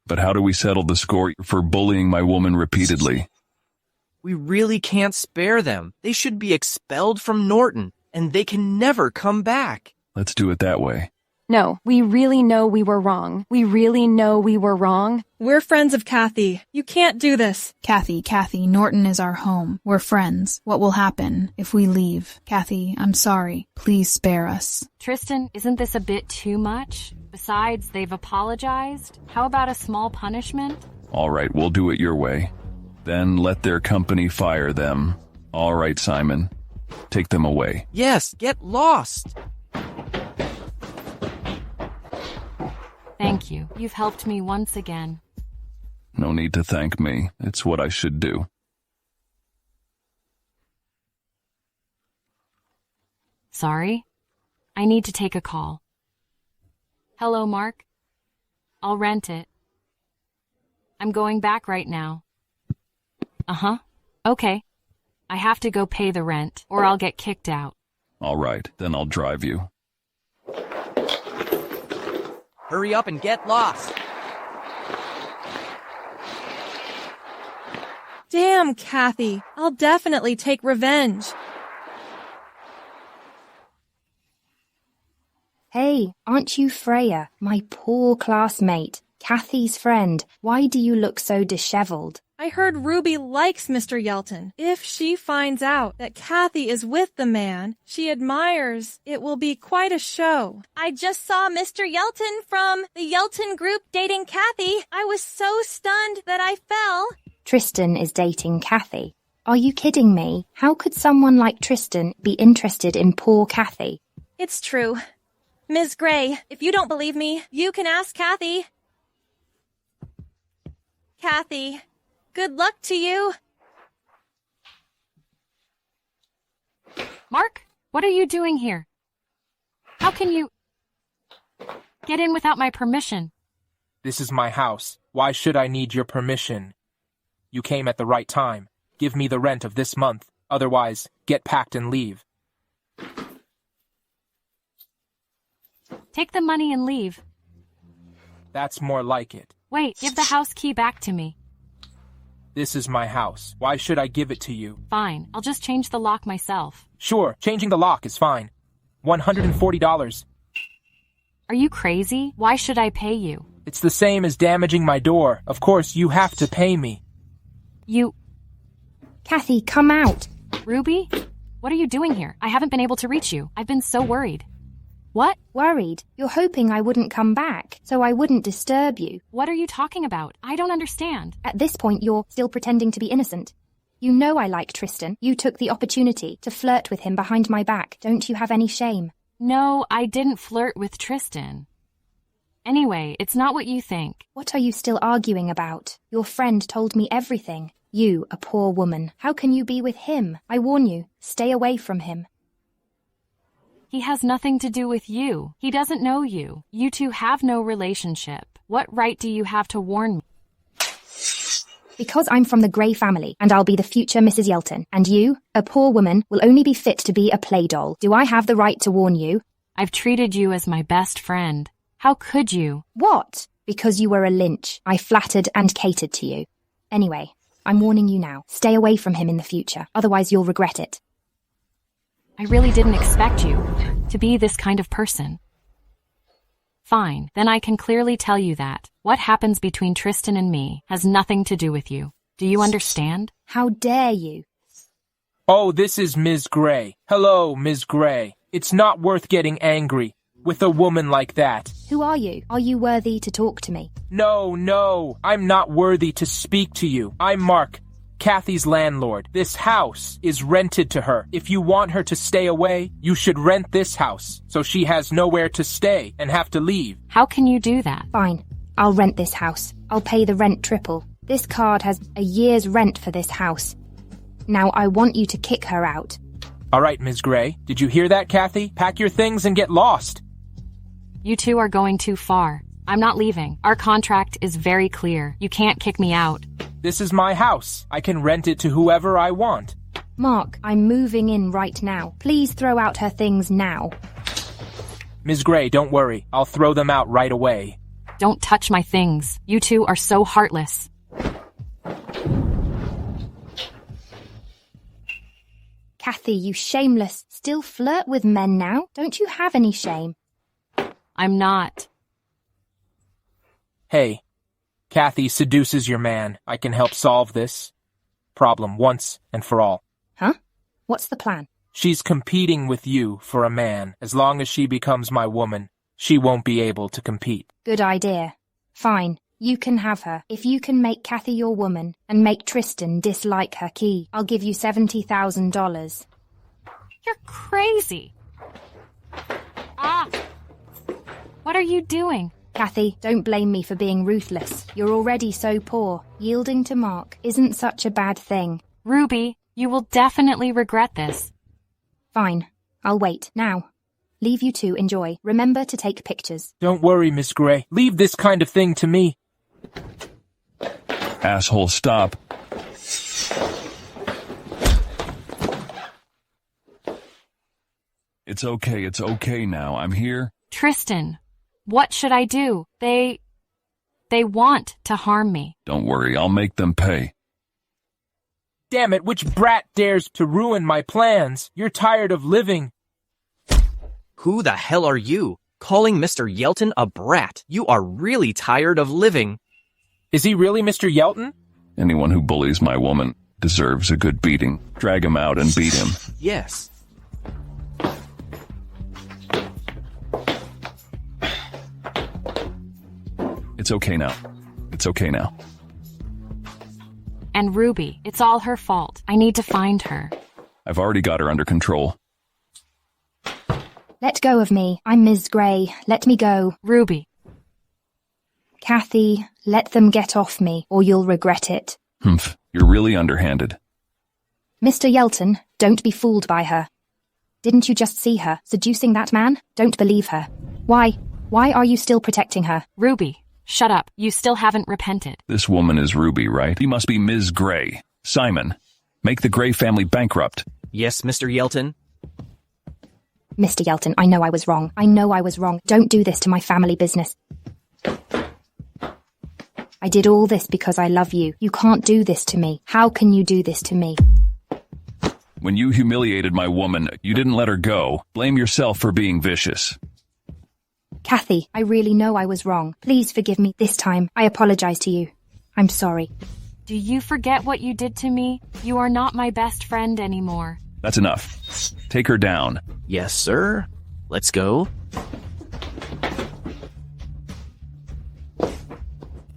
but how do we settle the score for bullying my woman repeatedly? We really can't spare them. They should be expelled from Norton, and they can never come back. Let's do it that way. No, we really know we were wrong. We're friends of Kathy. You can't do this. Kathy, Norton is our home. We're friends. What will happen if we leave? Kathy, I'm sorry. Please spare us. Tristan, isn't this a bit too much? Besides, they've apologized. How about a small punishment? All right, we'll do it your way. Then let their company fire them. All right, Simon. Take them away. Yes, get lost. Thank you. You've helped me once again. No need to thank me. It's what I should do. Sorry? I need to take a call. Hello, Mark? I'll rent it. I'm going back right now. Uh-huh. Okay. I have to go pay the rent, or I'll get kicked out. All right, then I'll drive you. Hurry up and get lost. Damn, Kathy. I'll definitely take revenge. Hey, aren't you Freya, my poor classmate, Kathy's friend? Why do you look so disheveled? I heard Ruby likes Mr. Yelton. If she finds out that Kathy is with the man she admires, it will be quite a show. I just saw Mr. Yelton from the Yelton Group dating Kathy. I was so stunned that I fell. Tristan is dating Kathy. Are you kidding me? How could someone like Tristan be interested in poor Kathy? It's true. Ms. Gray, if you don't believe me, you can ask Kathy. Kathy, good luck to you. Mark, what are you doing here? How can you get in without my permission? This is my house. Why should I need your permission? You came at the right time. Give me the rent of this month. Otherwise, get packed and leave. Take the money and leave. That's more like it. Wait, give the house key back to me. This is my house. Why should I give it to you? Fine, I'll just change the lock myself. Sure, changing the lock is fine. $140. Are you crazy? Why should I pay you? It's the same as damaging my door. Of course, you have to pay me. Kathy, come out. Ruby? What are you doing here? I haven't been able to reach you. I've been so worried. What? Worried? You're hoping I wouldn't come back, so I wouldn't disturb you. What are you talking about? I don't understand. At this point, you're still pretending to be innocent. You know I like Tristan. You took the opportunity to flirt with him behind my back. Don't you have any shame? No, I didn't flirt with Tristan. Anyway, it's not what you think. What are you still arguing about? Your friend told me everything. You, a poor woman. How can you be with him? I warn you, stay away from him. He has nothing to do with you. He doesn't know you. You two have no relationship. What right do you have to warn me? Because I'm from the Grey family, and I'll be the future Mrs. Yelton. And you, a poor woman, will only be fit to be a play doll. Do I have the right to warn you? I've treated you as my best friend. How could you? What? Because you were a Lynch. I flattered and catered to you. Anyway, I'm warning you now. Stay away from him in the future. Otherwise you'll regret it. I really didn't expect you to be this kind of person. Fine, then I can clearly tell you that what happens between Tristan and me has nothing to do with you. Do you understand? How dare you? Oh, this is Ms. Gray. Hello, Ms. Gray. It's not worth getting angry with a woman like that. Who are you? Are you worthy to talk to me? No, I'm not worthy to speak to you. I'm Mark, Kathy's landlord. This house is rented to her. If you want her to stay away, you should rent this house, so she has nowhere to stay and have to leave. How can you do that? Fine. I'll rent this house. I'll pay the rent triple. This card has a year's rent for this house. Now I want you to kick her out. All right, Ms. Gray. Did you hear that, Kathy? Pack your things and get lost. You two are going too far. I'm not leaving. Our contract is very clear. You can't kick me out. This is my house. I can rent it to whoever I want. Mark, I'm moving in right now. Please throw out her things now. Ms. Gray, don't worry. I'll throw them out right away. Don't touch my things. You two are so heartless. Kathy, you shameless. Still flirt with men now? Don't you have any shame? I'm not. Hey, Kathy seduces your man. I can help solve this problem once and for all. Huh? What's the plan? She's competing with you for a man. As long as she becomes my woman, she won't be able to compete. Good idea. Fine. You can have her. If you can make Kathy your woman and make Tristan dislike her key, I'll give you $70,000. You're crazy. Ah! What are you doing? Kathy, don't blame me for being ruthless. You're already so poor. Yielding to Mark isn't such a bad thing. Ruby, you will definitely regret this. Fine. I'll wait. Now. Leave you two enjoy. Remember to take pictures. Don't worry, Miss Gray. Leave this kind of thing to me. Asshole, stop. It's okay now. I'm here. Tristan, what should I do? They want to harm me. Don't worry, I'll make them pay. Damn it, which brat dares to ruin my plans? You're tired of living. Who the hell are you? Calling Mr. Yelton a brat. You are really tired of living. Is he really Mr. Yelton? Anyone who bullies my woman deserves a good beating. Drag him out and beat him. Yes. It's okay now. And Ruby, it's all her fault. I need to find her. I've already got her under control. Let go of me. I'm Ms. Gray. Let me go. Ruby. Kathy, let them get off me, or you'll regret it. Humph, you're really underhanded. Mr. Yelton, don't be fooled by her. Didn't you just see her seducing that man? Don't believe her. Why are you still protecting her? Ruby, shut up. You still haven't repented. This woman is Ruby, right? He must be Ms. Gray. Simon, make the Gray family bankrupt. Yes, Mr. Yelton. Mr. Yelton, I know I was wrong. I know I was wrong. Don't do this to my family business. I did all this because I love you. You can't do this to me. How can you do this to me? When you humiliated my woman, you didn't let her go. Blame yourself for being vicious. Kathy, I really know I was wrong. Please forgive me this time. I apologize to you. I'm sorry. Do you forget what you did to me? You are not my best friend anymore. That's enough. Take her down. Yes, sir. Let's go.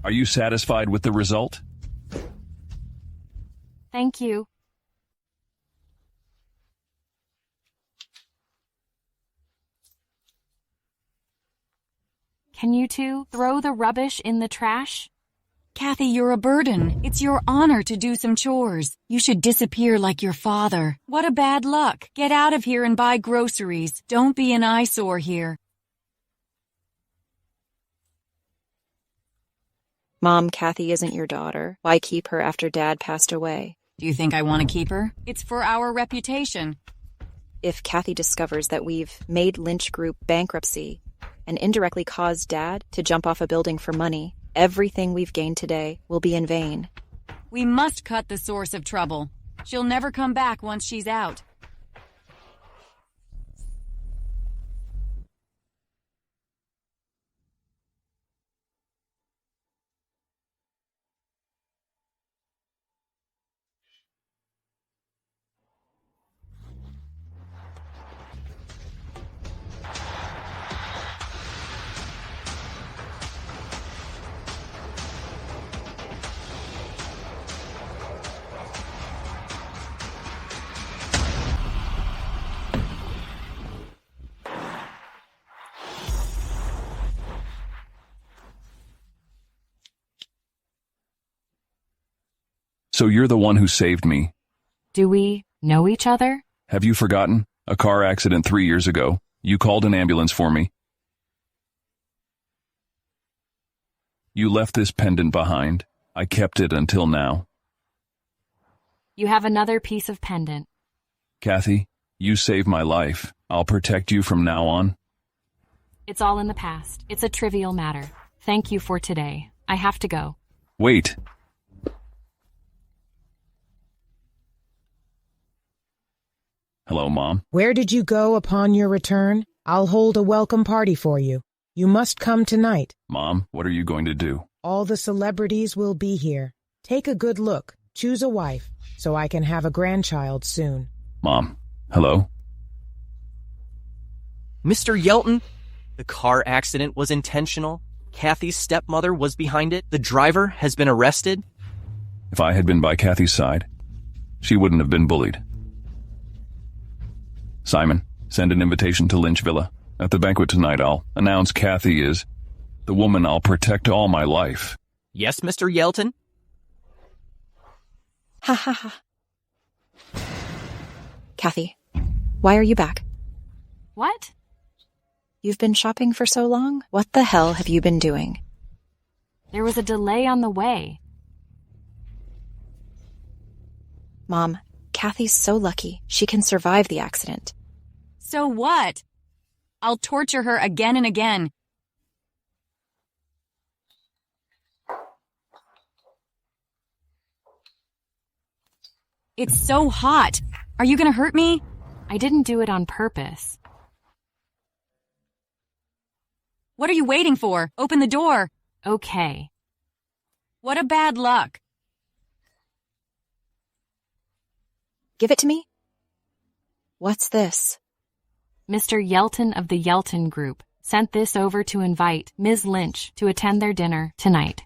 Are you satisfied with the result? Thank you. Can you two throw the rubbish in the trash? Kathy, you're a burden. It's your honor to do some chores. You should disappear like your father. What a bad luck. Get out of here and buy groceries. Don't be an eyesore here. Mom, Kathy isn't your daughter. Why keep her after Dad passed away? Do you think I want to keep her? It's for our reputation. If Kathy discovers that we've made Lynch Group bankruptcy and indirectly caused Dad to jump off a building for money, everything we've gained today will be in vain. We must cut the source of trouble. She'll never come back once she's out. So you're the one who saved me. Do we know each other? Have you forgotten? A car accident 3 years ago. You called an ambulance for me. You left this pendant behind. I kept it until now. You have another piece of pendant. Kathy, you saved my life. I'll protect you from now on. It's all in the past. It's a trivial matter. Thank you for today. I have to go. Wait. Hello, Mom. Where did you go upon your return? I'll hold a welcome party for you. You must come tonight. Mom, what are you going to do? All the celebrities will be here. Take a good look. Choose a wife, so I can have a grandchild soon. Mom, hello? Mr. Yelton, the car accident was intentional. Kathy's stepmother was behind it. The driver has been arrested. If I had been by Kathy's side, she wouldn't have been bullied. Simon, send an invitation to Lynch Villa. At the banquet tonight, I'll announce Kathy is the woman I'll protect all my life. Yes, Mr. Yelton? Ha ha ha. Kathy, why are you back? What? You've been shopping for so long? What the hell have you been doing? There was a delay on the way. Mom, Kathy's so lucky she can survive the accident. So what? I'll torture her again and again. It's so hot. Are you gonna hurt me? I didn't do it on purpose. What are you waiting for? Open the door. Okay. What a bad luck. Give it to me. What's this? Mr. Yelton of the Yelton Group sent this over to invite Ms. Lynch to attend their dinner tonight.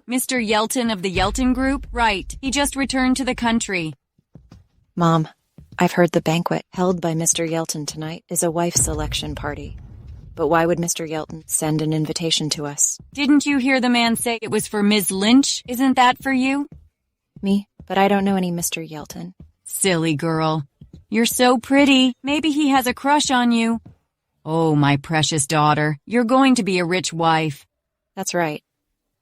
Mr. Yelton of the Yelton Group? Right. He just returned to the country. Mom, I've heard the banquet held by Mr. Yelton tonight is a wife selection party. But why would Mr. Yelton send an invitation to us? Didn't you hear the man say it was for Ms. Lynch? Isn't that for you? Me? But I don't know any Mr. Yelton. Silly girl. You're so pretty. Maybe he has a crush on you. Oh, my precious daughter, you're going to be a rich wife. That's right.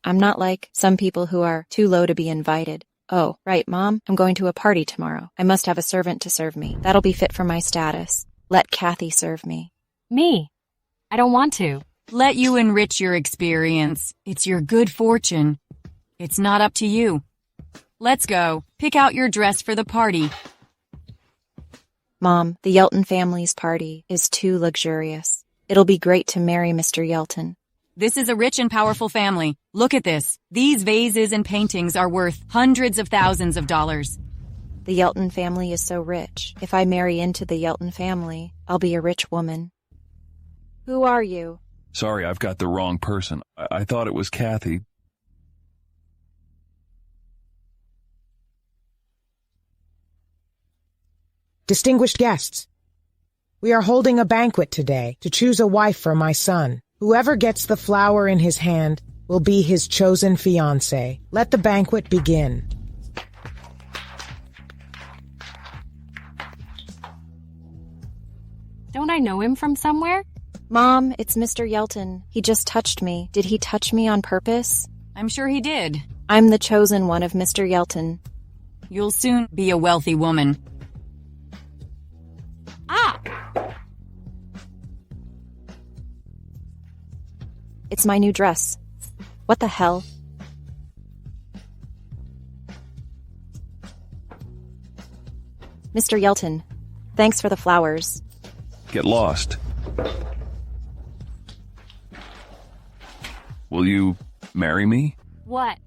I'm not like some people who are too low to be invited. Oh, right, Mom, I'm going to a party tomorrow. I must have a servant to serve me. That'll be fit for my status. Let Kathy serve me. Me? I don't want to. Let you enrich your experience. It's your good fortune. It's not up to you. Let's go. Pick out your dress for the party. Mom, the Yelton family's party is too luxurious. It'll be great to marry Mr. Yelton. This is a rich and powerful family. Look at this. These vases and paintings are worth hundreds of thousands of dollars. The Yelton family is so rich. If I marry into the Yelton family, I'll be a rich woman. Who are you? Sorry, I've got the wrong person. I thought it was Kathy. Distinguished guests, we are holding a banquet today to choose a wife for my son. Whoever gets the flower in his hand will be his chosen fiancé. Let the banquet begin. Don't I know him from somewhere? Mom, it's Mr. Yelton. He just touched me. Did he touch me on purpose? I'm sure he did. I'm the chosen one of Mr. Yelton. You'll soon be a wealthy woman. Ah! It's my new dress. What the hell? Mr. Yelton, thanks for the flowers. Get lost. Will you marry me? What?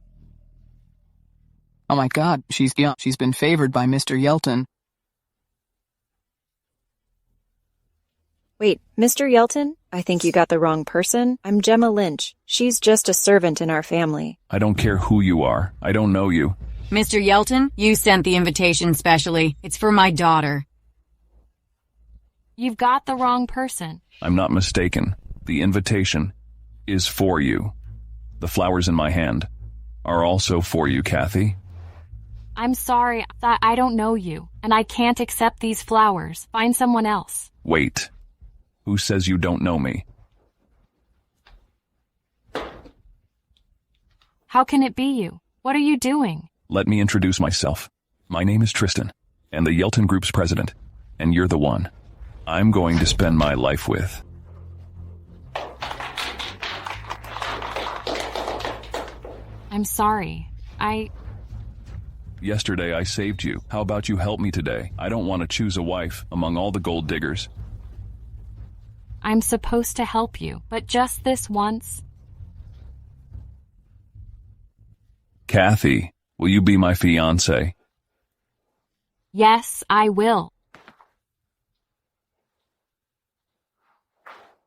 Oh my God, she's young. She's been favored by Mr. Yelton. Wait, Mr. Yelton? I think you got the wrong person. I'm Gemma Lynch. She's just a servant in our family. I don't care who you are. I don't know you. Mr. Yelton, you sent the invitation specially. It's for my daughter. You've got the wrong person. I'm not mistaken. The invitation is for you. The flowers in my hand are also for you, Kathy. I'm sorry, I don't know you, and I can't accept these flowers. Find someone else. Wait. Who says you don't know me? How can it be you? What are you doing? Let me introduce myself. My name is Tristan, and the Yelton Group's president, and you're the one I'm going to spend my life with. I'm sorry. Yesterday I saved you. How about you help me today? I don't want to choose a wife among all the gold diggers. I'm supposed to help you, but just this once. Kathy, will you be my fiancé? Yes, I will.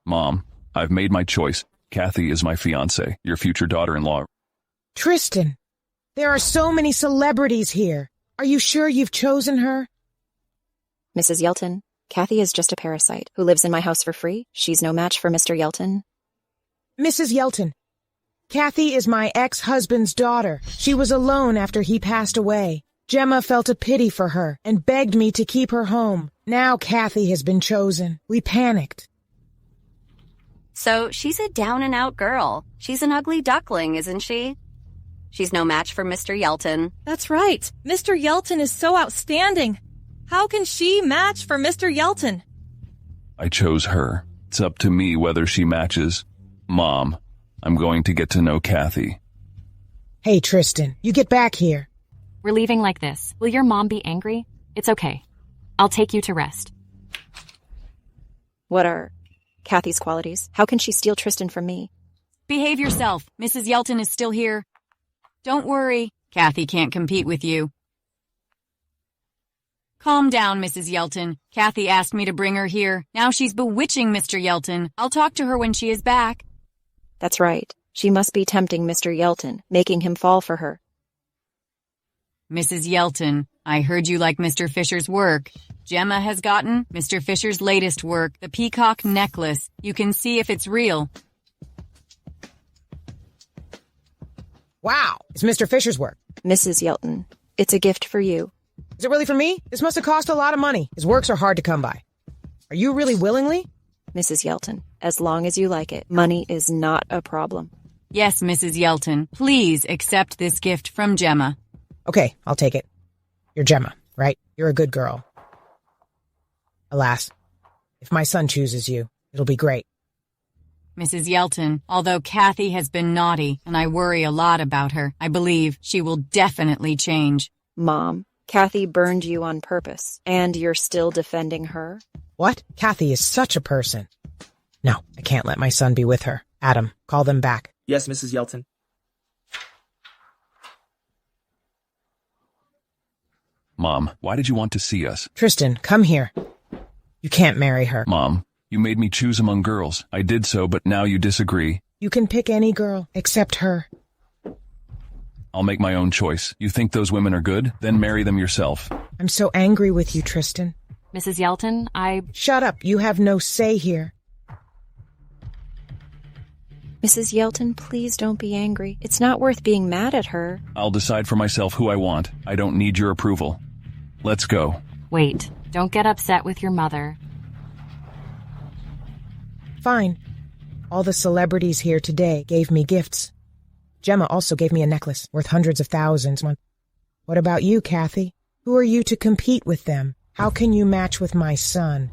Mom, I've made my choice. Kathy is my fiancé, your future daughter-in-law. Tristan, there are so many celebrities here. Are you sure you've chosen her? Mrs. Yelton, Kathy is just a parasite who lives in my house for free. She's no match for Mr. Yelton. Mrs. Yelton, Kathy is my ex-husband's daughter. She was alone after he passed away. Gemma felt a pity for her and begged me to keep her home. Now Kathy has been chosen. We panicked. So she's a down-and-out girl. She's an ugly duckling, isn't she? She's no match for Mr. Yelton. That's right. Mr. Yelton is so outstanding. How can she match for Mr. Yelton? I chose her. It's up to me whether she matches. Mom, I'm going to get to know Kathy. Hey, Tristan, you get back here. We're leaving like this. Will your mom be angry? It's okay. I'll take you to rest. What are Kathy's qualities? How can she steal Tristan from me? Behave yourself. Mrs. Yelton is still here. Don't worry. Kathy can't compete with you. Calm down, Mrs. Yelton. Kathy asked me to bring her here. Now she's bewitching Mr. Yelton. I'll talk to her when she is back. That's right. She must be tempting Mr. Yelton, making him fall for her. Mrs. Yelton, I heard you like Mr. Fisher's work. Gemma has gotten Mr. Fisher's latest work, the peacock necklace. You can see if it's real. Wow, it's Mr. Fisher's work. Mrs. Yelton, it's a gift for you. Is it really for me? This must have cost a lot of money. His works are hard to come by. Are you really willingly? Mrs. Yelton, as long as you like it, money is not a problem. Yes, Mrs. Yelton, please accept this gift from Gemma. Okay, I'll take it. You're Gemma, right? You're a good girl. Alas, if my son chooses you, it'll be great. Mrs. Yelton, although Kathy has been naughty and I worry a lot about her, I believe she will definitely change. Mom, Kathy burned you on purpose, and you're still defending her? What? Kathy is such a person. No, I can't let my son be with her. Adam, call them back. Yes, Mrs. Yelton. Mom, why did you want to see us? Tristan, come here. You can't marry her. Mom, you made me choose among girls. I did so, but now you disagree. You can pick any girl, except her. I'll make my own choice. You think those women are good? Then marry them yourself. I'm so angry with you, Tristan. Mrs. Yelton, Shut up. You have no say here. Mrs. Yelton, please don't be angry. It's not worth being mad at her. I'll decide for myself who I want. I don't need your approval. Let's go. Wait, don't get upset with your mother. Fine. All the celebrities here today gave me gifts. Gemma also gave me a necklace worth hundreds of thousands. What about you, Kathy? Who are you to compete with them? How can you match with my son?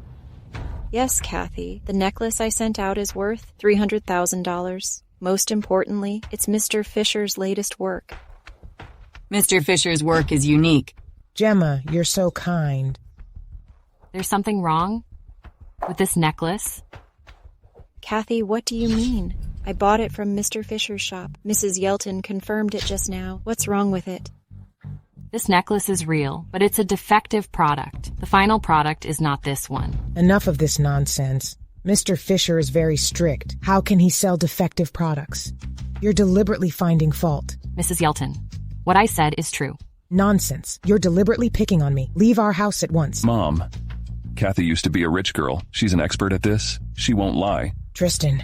Yes, Kathy, the necklace I sent out is worth $300,000. Most importantly, it's Mr. Fisher's latest work. Mr. Fisher's work is unique. Gemma, you're so kind. There's something wrong with this necklace? Kathy, what do you mean? I bought it from Mr. Fisher's shop. Mrs. Yelton confirmed it just now. What's wrong with it? This necklace is real, but it's a defective product. The final product is not this one. Enough of this nonsense. Mr. Fisher is very strict. How can he sell defective products? You're deliberately finding fault. Mrs. Yelton, what I said is true. Nonsense. You're deliberately picking on me. Leave our house at once. Mom, Kathy used to be a rich girl. She's an expert at this. She won't lie. Tristan,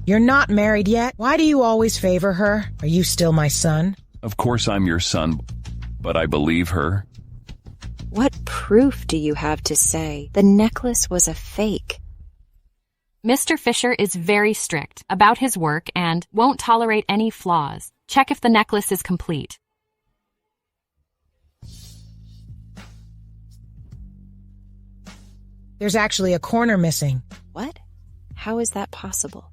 you're not married yet. Why do you always favor her? Are you still my son? Of course I'm your son, but I believe her. What proof do you have to say the necklace was a fake? Mr. Fisher is very strict about his work and won't tolerate any flaws. Check if the necklace is complete. There's actually a corner missing. What? How is that possible?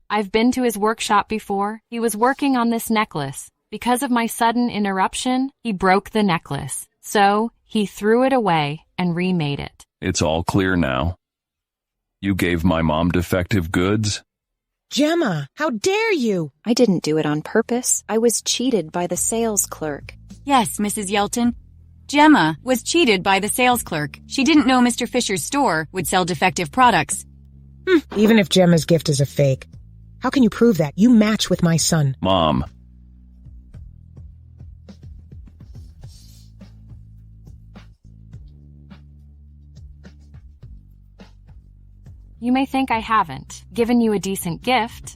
I've been to his workshop before. He was working on this necklace. Because of my sudden interruption, he broke the necklace. So, he threw it away and remade it. It's all clear now. You gave my mom defective goods? Gemma, how dare you? I didn't do it on purpose. I was cheated by the sales clerk. Yes, Mrs. Yelton. Gemma was cheated by the sales clerk. She didn't know Mr. Fisher's store would sell defective products. Even if Gemma's gift is a fake, how can you prove that? You match with my son. Mom. You may think I haven't given you a decent gift.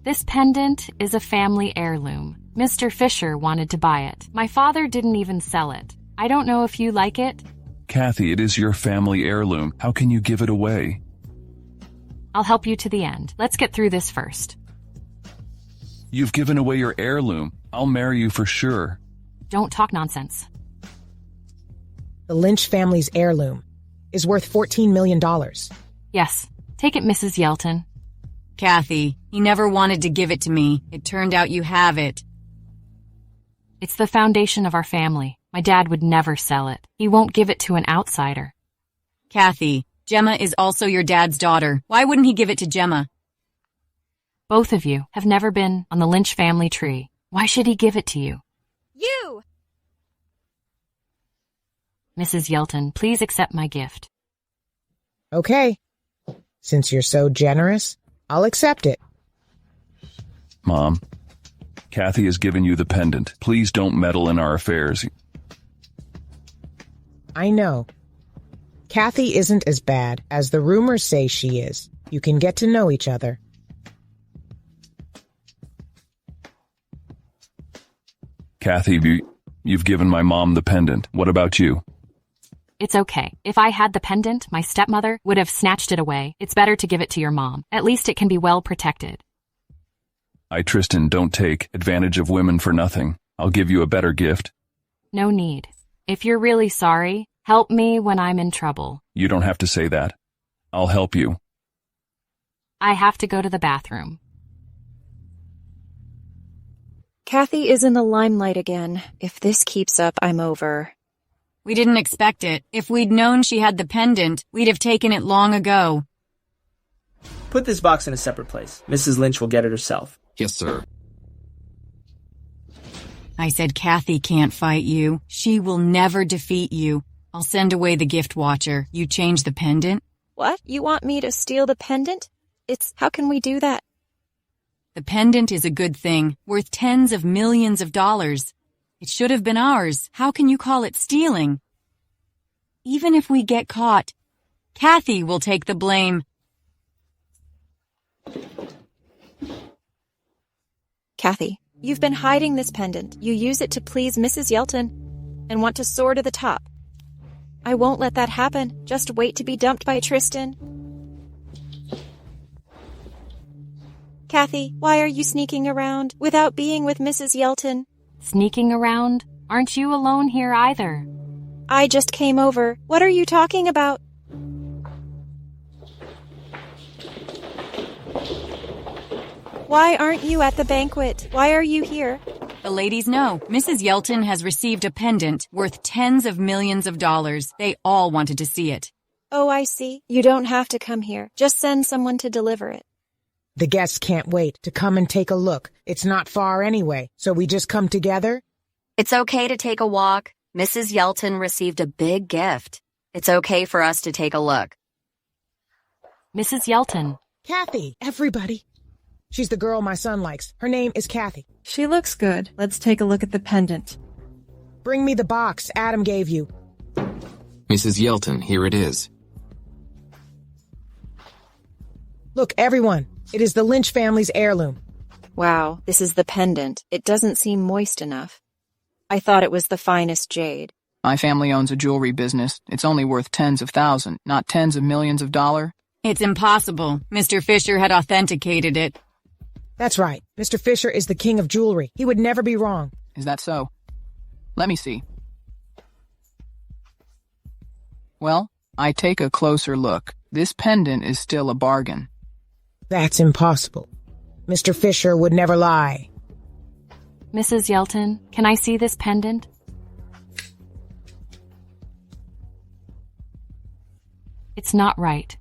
This pendant is a family heirloom. Mr. Fisher wanted to buy it. My father didn't even sell it. I don't know if you like it. Kathy, it is your family heirloom. How can you give it away? I'll help you to the end. Let's get through this first. You've given away your heirloom. I'll marry you for sure. Don't talk nonsense. The Lynch family's heirloom is worth $14 million. Yes. Take it, Mrs. Yelton. Kathy, he never wanted to give it to me. It turned out you have it. It's the foundation of our family. My dad would never sell it. He won't give it to an outsider. Kathy, Gemma is also your dad's daughter. Why wouldn't he give it to Gemma? Both of you have never been on the Lynch family tree. Why should he give it to you? You! Mrs. Yelton, please accept my gift. Okay. Since you're so generous, I'll accept it. Mom, Kathy has given you the pendant. Please don't meddle in our affairs. I know. Kathy isn't as bad as the rumors say she is. You can get to know each other. Kathy, you've given my mom the pendant. What about you? It's okay. If I had the pendant, my stepmother would have snatched it away. It's better to give it to your mom. At least it can be well protected. Tristan, don't take advantage of women for nothing. I'll give you a better gift. No need. If you're really sorry, help me when I'm in trouble. You don't have to say that. I'll help you. I have to go to the bathroom. Kathy is in the limelight again. If this keeps up, I'm over. We didn't expect it. If we'd known she had the pendant, we'd have taken it long ago. Put this box in a separate place. Mrs. Lynch will get it herself. Yes, sir. I said Kathy can't fight you. She will never defeat you. I'll send away the gift watcher. You change the pendant? What? You want me to steal the pendant? How can we do that? The pendant is a good thing, worth tens of millions of dollars. It should have been ours. How can you call it stealing? Even if we get caught, Kathy will take the blame. Kathy, you've been hiding this pendant. You use it to please Mrs. Yelton and want to soar to the top. I won't let that happen. Just wait to be dumped by Tristan. Kathy, why are you sneaking around without being with Mrs. Yelton? Sneaking around? Aren't you alone here either? I just came over. What are you talking about? Why aren't you at the banquet? Why are you here? The ladies know. Mrs. Yelton has received a pendant worth tens of millions of dollars. They all wanted to see it. Oh, I see. You don't have to come here. Just send someone to deliver it. The guests can't wait to come and take a look. It's not far anyway, so we just come together? It's okay to take a walk. Mrs. Yelton received a big gift. It's okay for us to take a look. Mrs. Yelton. Kathy, everybody. She's the girl my son likes. Her name is Kathy. She looks good. Let's take a look at the pendant. Bring me the box Adam gave you. Mrs. Yelton, here it is. Look, everyone. It is the Lynch family's heirloom. Wow, this is the pendant. It doesn't seem moist enough. I thought it was the finest jade. My family owns a jewelry business. It's only worth tens of thousands, not tens of millions of dollars. It's impossible. Mr. Fisher had authenticated it. That's right. Mr. Fisher is the king of jewelry. He would never be wrong. Is that so? Let me see. Well, I take a closer look. This pendant is still a bargain. That's impossible. Mr. Fisher would never lie. Mrs. Yelton, can I see this pendant? It's not right.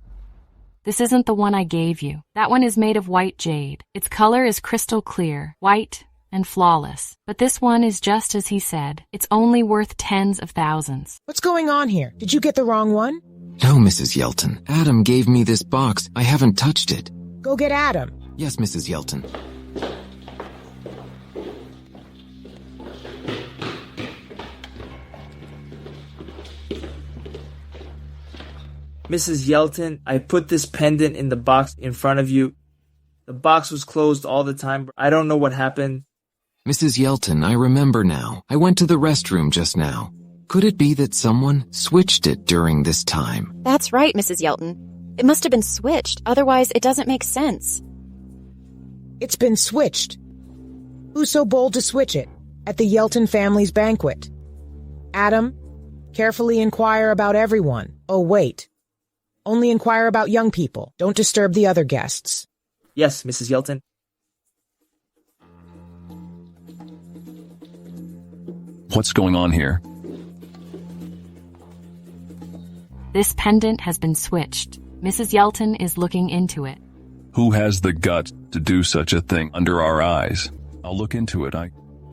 This isn't the one I gave you. That one is made of white jade. Its color is crystal clear, white, and flawless. But this one is just as he said. It's only worth tens of thousands. What's going on here? Did you get the wrong one? No, Mrs. Yelton. Adam gave me this box. I haven't touched it. Go get Adam. Yes, Mrs. Yelton. Mrs. Yelton, I put this pendant in the box in front of you. The box was closed all the time. I don't know what happened. Mrs. Yelton, I remember now. I went to the restroom just now. Could it be that someone switched it during this time? That's right, Mrs. Yelton. It must have been switched. Otherwise, it doesn't make sense. It's been switched. Who's so bold to switch it? At the Yelton family's banquet. Adam, carefully inquire about everyone. Oh, wait. Only inquire about young people. Don't disturb the other guests. Yes, Mrs. Yelton. What's going on here? This pendant has been switched. Mrs. Yelton is looking into it. Who has the guts to do such a thing under our eyes? I'll look into it.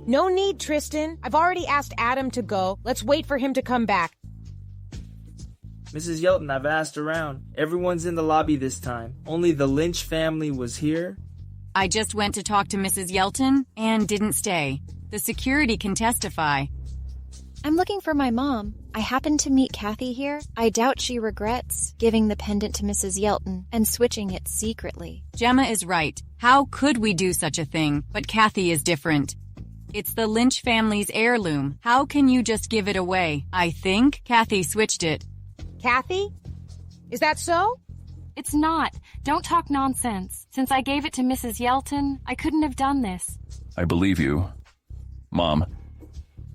No need, Tristan. I've already asked Adam to go. Let's wait for him to come back. Mrs. Yelton, I've asked around. Everyone's in the lobby this time. Only the Lynch family was here. I just went to talk to Mrs. Yelton and didn't stay. The security can testify. I'm looking for my mom. I happened to meet Kathy here. I doubt she regrets giving the pendant to Mrs. Yelton and switching it secretly. Gemma is right. How could we do such a thing? But Kathy is different. It's the Lynch family's heirloom. How can you just give it away? I think Kathy switched it. Kathy? Is that so? It's not. Don't talk nonsense. Since I gave it to Mrs. Yelton, I couldn't have done this. I believe you. Mom,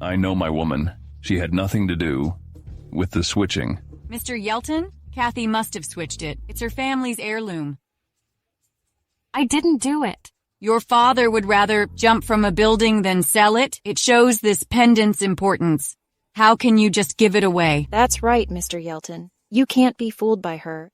I know my woman. She had nothing to do with the switching. Mr. Yelton? Kathy must have switched it. It's her family's heirloom. I didn't do it. Your father would rather jump from a building than sell it? It shows this pendant's importance. How can you just give it away? That's right, Mr. Yelton. You can't be fooled by her.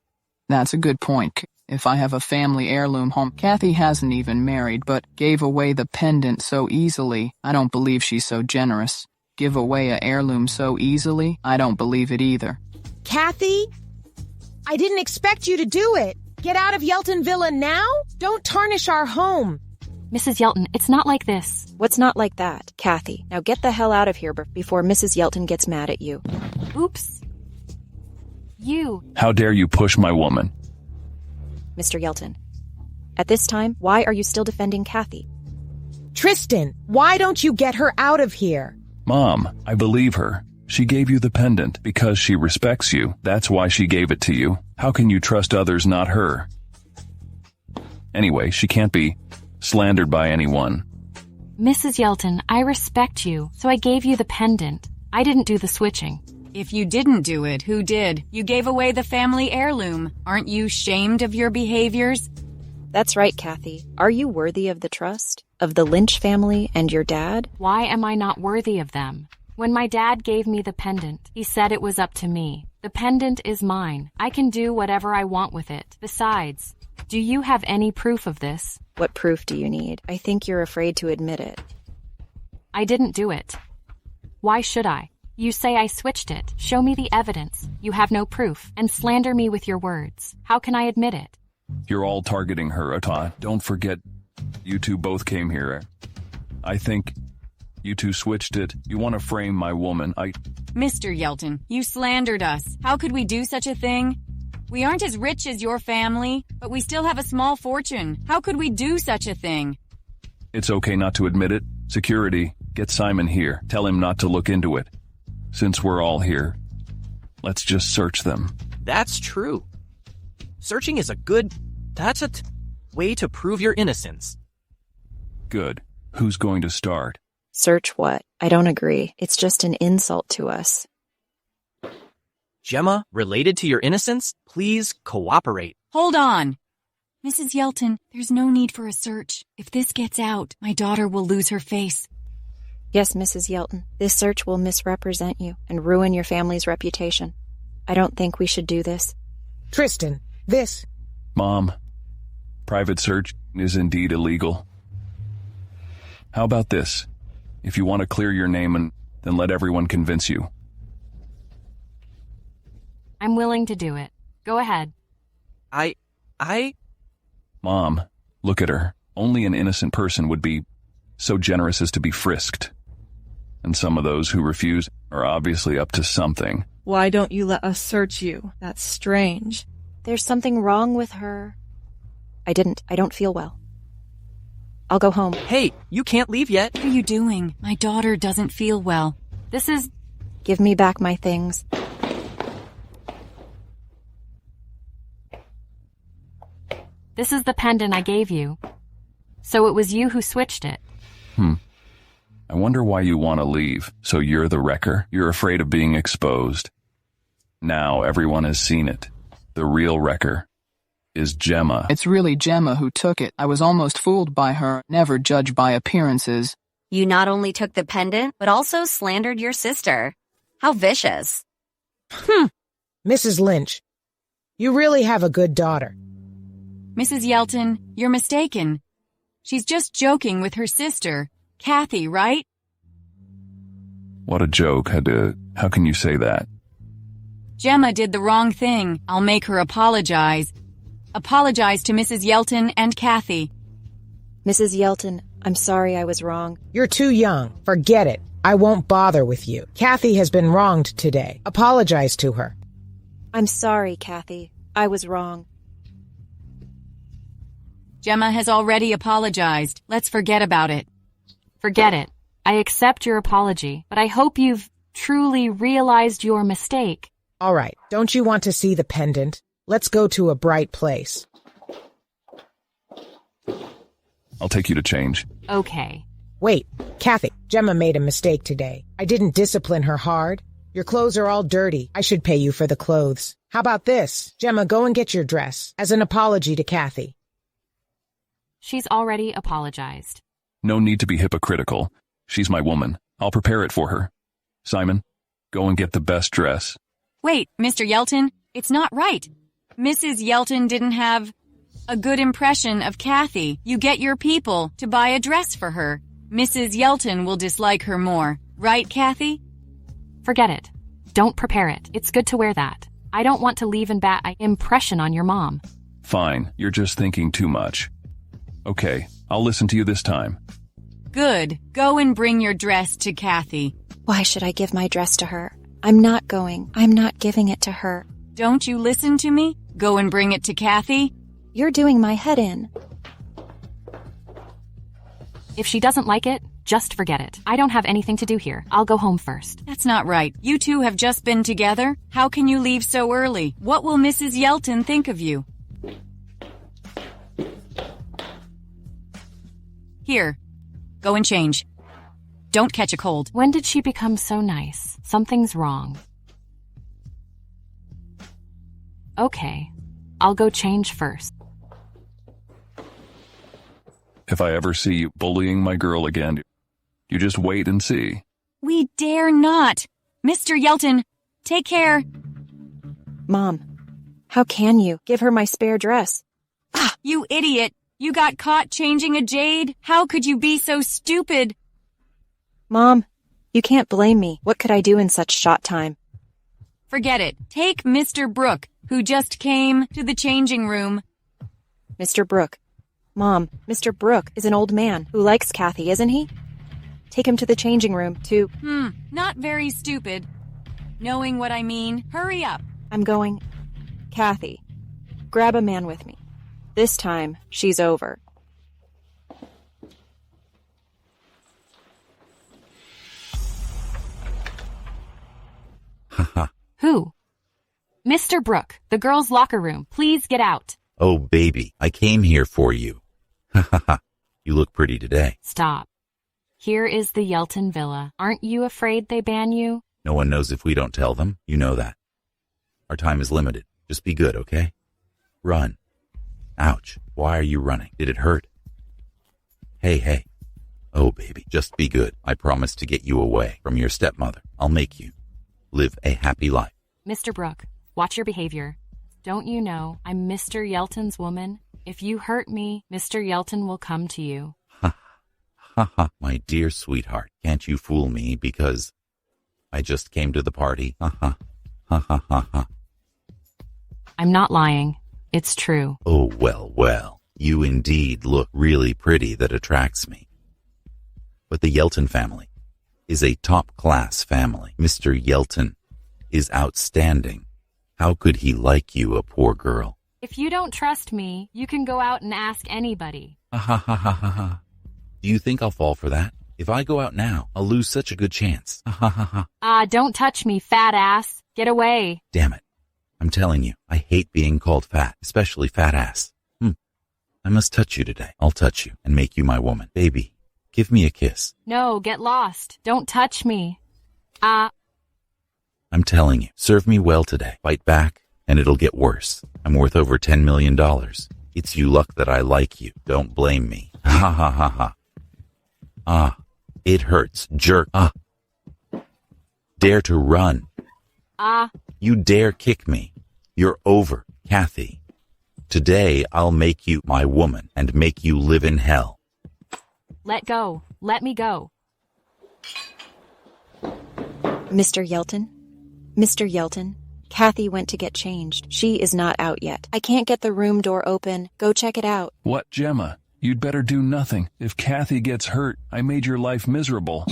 That's a good point. If I have a family heirloom home, Kathy hasn't even married, but gave away the pendant so easily. I don't believe she's so generous. Give away a heirloom so easily? I don't believe it either. Kathy? I didn't expect you to do it. Get out of Yelton Villa now? Don't tarnish our home. Mrs. Yelton, it's not like this. What's not like that? Kathy, now get the hell out of here before Mrs. Yelton gets mad at you. Oops. You. How dare you push my woman? Mr. Yelton, at this time, why are you still defending Kathy? Tristan, why don't you get her out of here? Mom, I believe her. She gave you the pendant because she respects you. That's why she gave it to you. How can you trust others, not her? Anyway, she can't be slandered by anyone. Mrs. Yelton, I respect you, so I gave you the pendant. I didn't do the switching. If you didn't do it, who did? You gave away the family heirloom. Aren't you shamed of your behaviors? That's right, Kathy. Are you worthy of the trust? Of the Lynch family and your dad? Why am I not worthy of them? When my dad gave me the pendant, he said it was up to me. The pendant is mine. I can do whatever I want with it. Besides, do you have any proof of this? What proof do you need? I think you're afraid to admit it. I didn't do it. Why should I? You say I switched it. Show me the evidence. You have no proof, and slander me with your words. How can I admit it? You're all targeting her, Ata. Don't forget, you two both came here. I think you two switched it. You want to frame my woman. Mr. Yelton, you slandered us. How could we do such a thing? We aren't as rich as your family, but we still have a small fortune. How could we do such a thing? It's okay not to admit it. Security, get Simon here. Tell him not to look into it. Since we're all here, let's just search them. That's true. Searching is that's a way to prove your innocence. Good. Who's going to start? Search what? I don't agree. It's just an insult to us. Gemma, related to your innocence, please cooperate. Hold on. Mrs. Yelton, there's no need for a search. If this gets out, my daughter will lose her face. Yes, Mrs. Yelton, this search will misrepresent you and ruin your family's reputation. I don't think we should do this. Tristan, this. Mom, private search is indeed illegal. How about this? If you want to clear your name, then let everyone convince you. I'm willing to do it. Go ahead. Mom, look at her. Only an innocent person would be so generous as to be frisked. And some of those who refuse are obviously up to something. Why don't you let us search you? That's strange. There's something wrong with her. I don't feel well. I'll go home. Hey, you can't leave yet. What are you doing? My daughter doesn't feel well. Give me back my things. This is the pendant I gave you. So it was you who switched it. I wonder why you want to leave. So you're the wrecker. You're afraid of being exposed. Now everyone has seen it. The real wrecker is Gemma. It's really Gemma who took it. I was almost fooled by her. Never judge by appearances. You not only took the pendant, but also slandered your sister. How vicious. Mrs. Lynch, you really have a good daughter. Mrs. Yelton, you're mistaken. She's just joking with her sister, Kathy, right? What a joke. How can you say that? Gemma did the wrong thing. I'll make her apologize. Apologize to Mrs. Yelton and Kathy. Mrs. Yelton, I'm sorry I was wrong. You're too young. Forget it. I won't bother with you. Kathy has been wronged today. Apologize to her. I'm sorry, Kathy. I was wrong. Gemma has already apologized. Let's forget about it. Forget it. I accept your apology, but I hope you've truly realized your mistake. All right. Don't you want to see the pendant? Let's go to a bright place. I'll take you to change. Okay. Wait, Kathy, Gemma made a mistake today. I didn't discipline her hard. Your clothes are all dirty. I should pay you for the clothes. How about this? Gemma, go and get your dress as an apology to Kathy. She's already apologized. No need to be hypocritical. She's my woman. I'll prepare it for her. Simon, go and get the best dress. Wait, Mr. Yelton, it's not right. Mrs. Yelton didn't have a good impression of Kathy. You get your people to buy a dress for her. Mrs. Yelton will dislike her more. Right, Kathy? Forget it. Don't prepare it. It's good to wear that. I don't want to leave a bad impression on your mom. Fine, you're just thinking too much. Okay, I'll listen to you this time. Good. Go and bring your dress to Kathy. Why should I give my dress to her? I'm not going. I'm not giving it to her. Don't you listen to me? Go and bring it to Kathy. You're doing my head in. If she doesn't like it, just forget it. I don't have anything to do here. I'll go home first. That's not right. You two have just been together. How can you leave so early? What will Mrs. Yelton think of you? Here, go and change. Don't catch a cold. When did she become so nice? Something's wrong. Okay, I'll go change first. If I ever see you bullying my girl again, you just wait and see. We dare not. Mr. Yelton, take care. Mom, how can you? Give her my spare dress. Ah, you idiot. You got caught changing a jade? How could you be so stupid? Mom, you can't blame me. What could I do in such short time? Forget it. Take Mr. Brooke, who just came to the changing room. Mr. Brooke. Mom, Mr. Brooke is an old man who likes Kathy, isn't he? Take him to the changing room to... Not very stupid. Knowing what I mean, hurry up. I'm going. Kathy, grab a man with me. This time, she's over. Who? Mr. Brooke, the girls' locker room. Please get out. Oh, baby, I came here for you. Ha ha ha. You look pretty today. Stop. Here is the Yelton Villa. Aren't you afraid they ban you? No one knows if we don't tell them. You know that. Our time is limited. Just be good, okay? Run. Ouch. Why are you running? Did it hurt? Hey. Oh, baby, just be good. I promise to get you away from your stepmother. I'll make you live a happy life. Mr. Brooke, watch your behavior. Don't you know I'm Mr. Yelton's woman? If you hurt me, Mr. Yelton will come to you. Ha, my dear sweetheart, can't you fool me because I just came to the party? Ha. I'm not lying. It's true. Oh, well, you indeed look really pretty. That attracts me. But the Yelton family is a top-class family. Mr. Yelton is outstanding. How could he like you, a poor girl? If you don't trust me, you can go out and ask anybody. Ha. Do you think I'll fall for that? If I go out now, I'll lose such a good chance. Ha. Don't touch me, fat ass. Get away. Damn it. I'm telling you, I hate being called fat, especially fat ass. I must touch you today. I'll touch you and make you my woman. Baby, give me a kiss. No, get lost. Don't touch me. I'm telling you, serve me well today. Fight back, and it'll get worse. I'm worth over $10 million. It's you luck that I like you. Don't blame me. Ha. It hurts. Jerk. Dare to run. You dare kick me. You're over, Kathy. Today I'll make you my woman and make you live in hell. Let go. Let me go. Mr. Yelton, Kathy went to get changed. She is not out yet. I can't get the room door open. Go check it out. What, Gemma? You'd better do nothing. If Kathy gets hurt, I made your life miserable.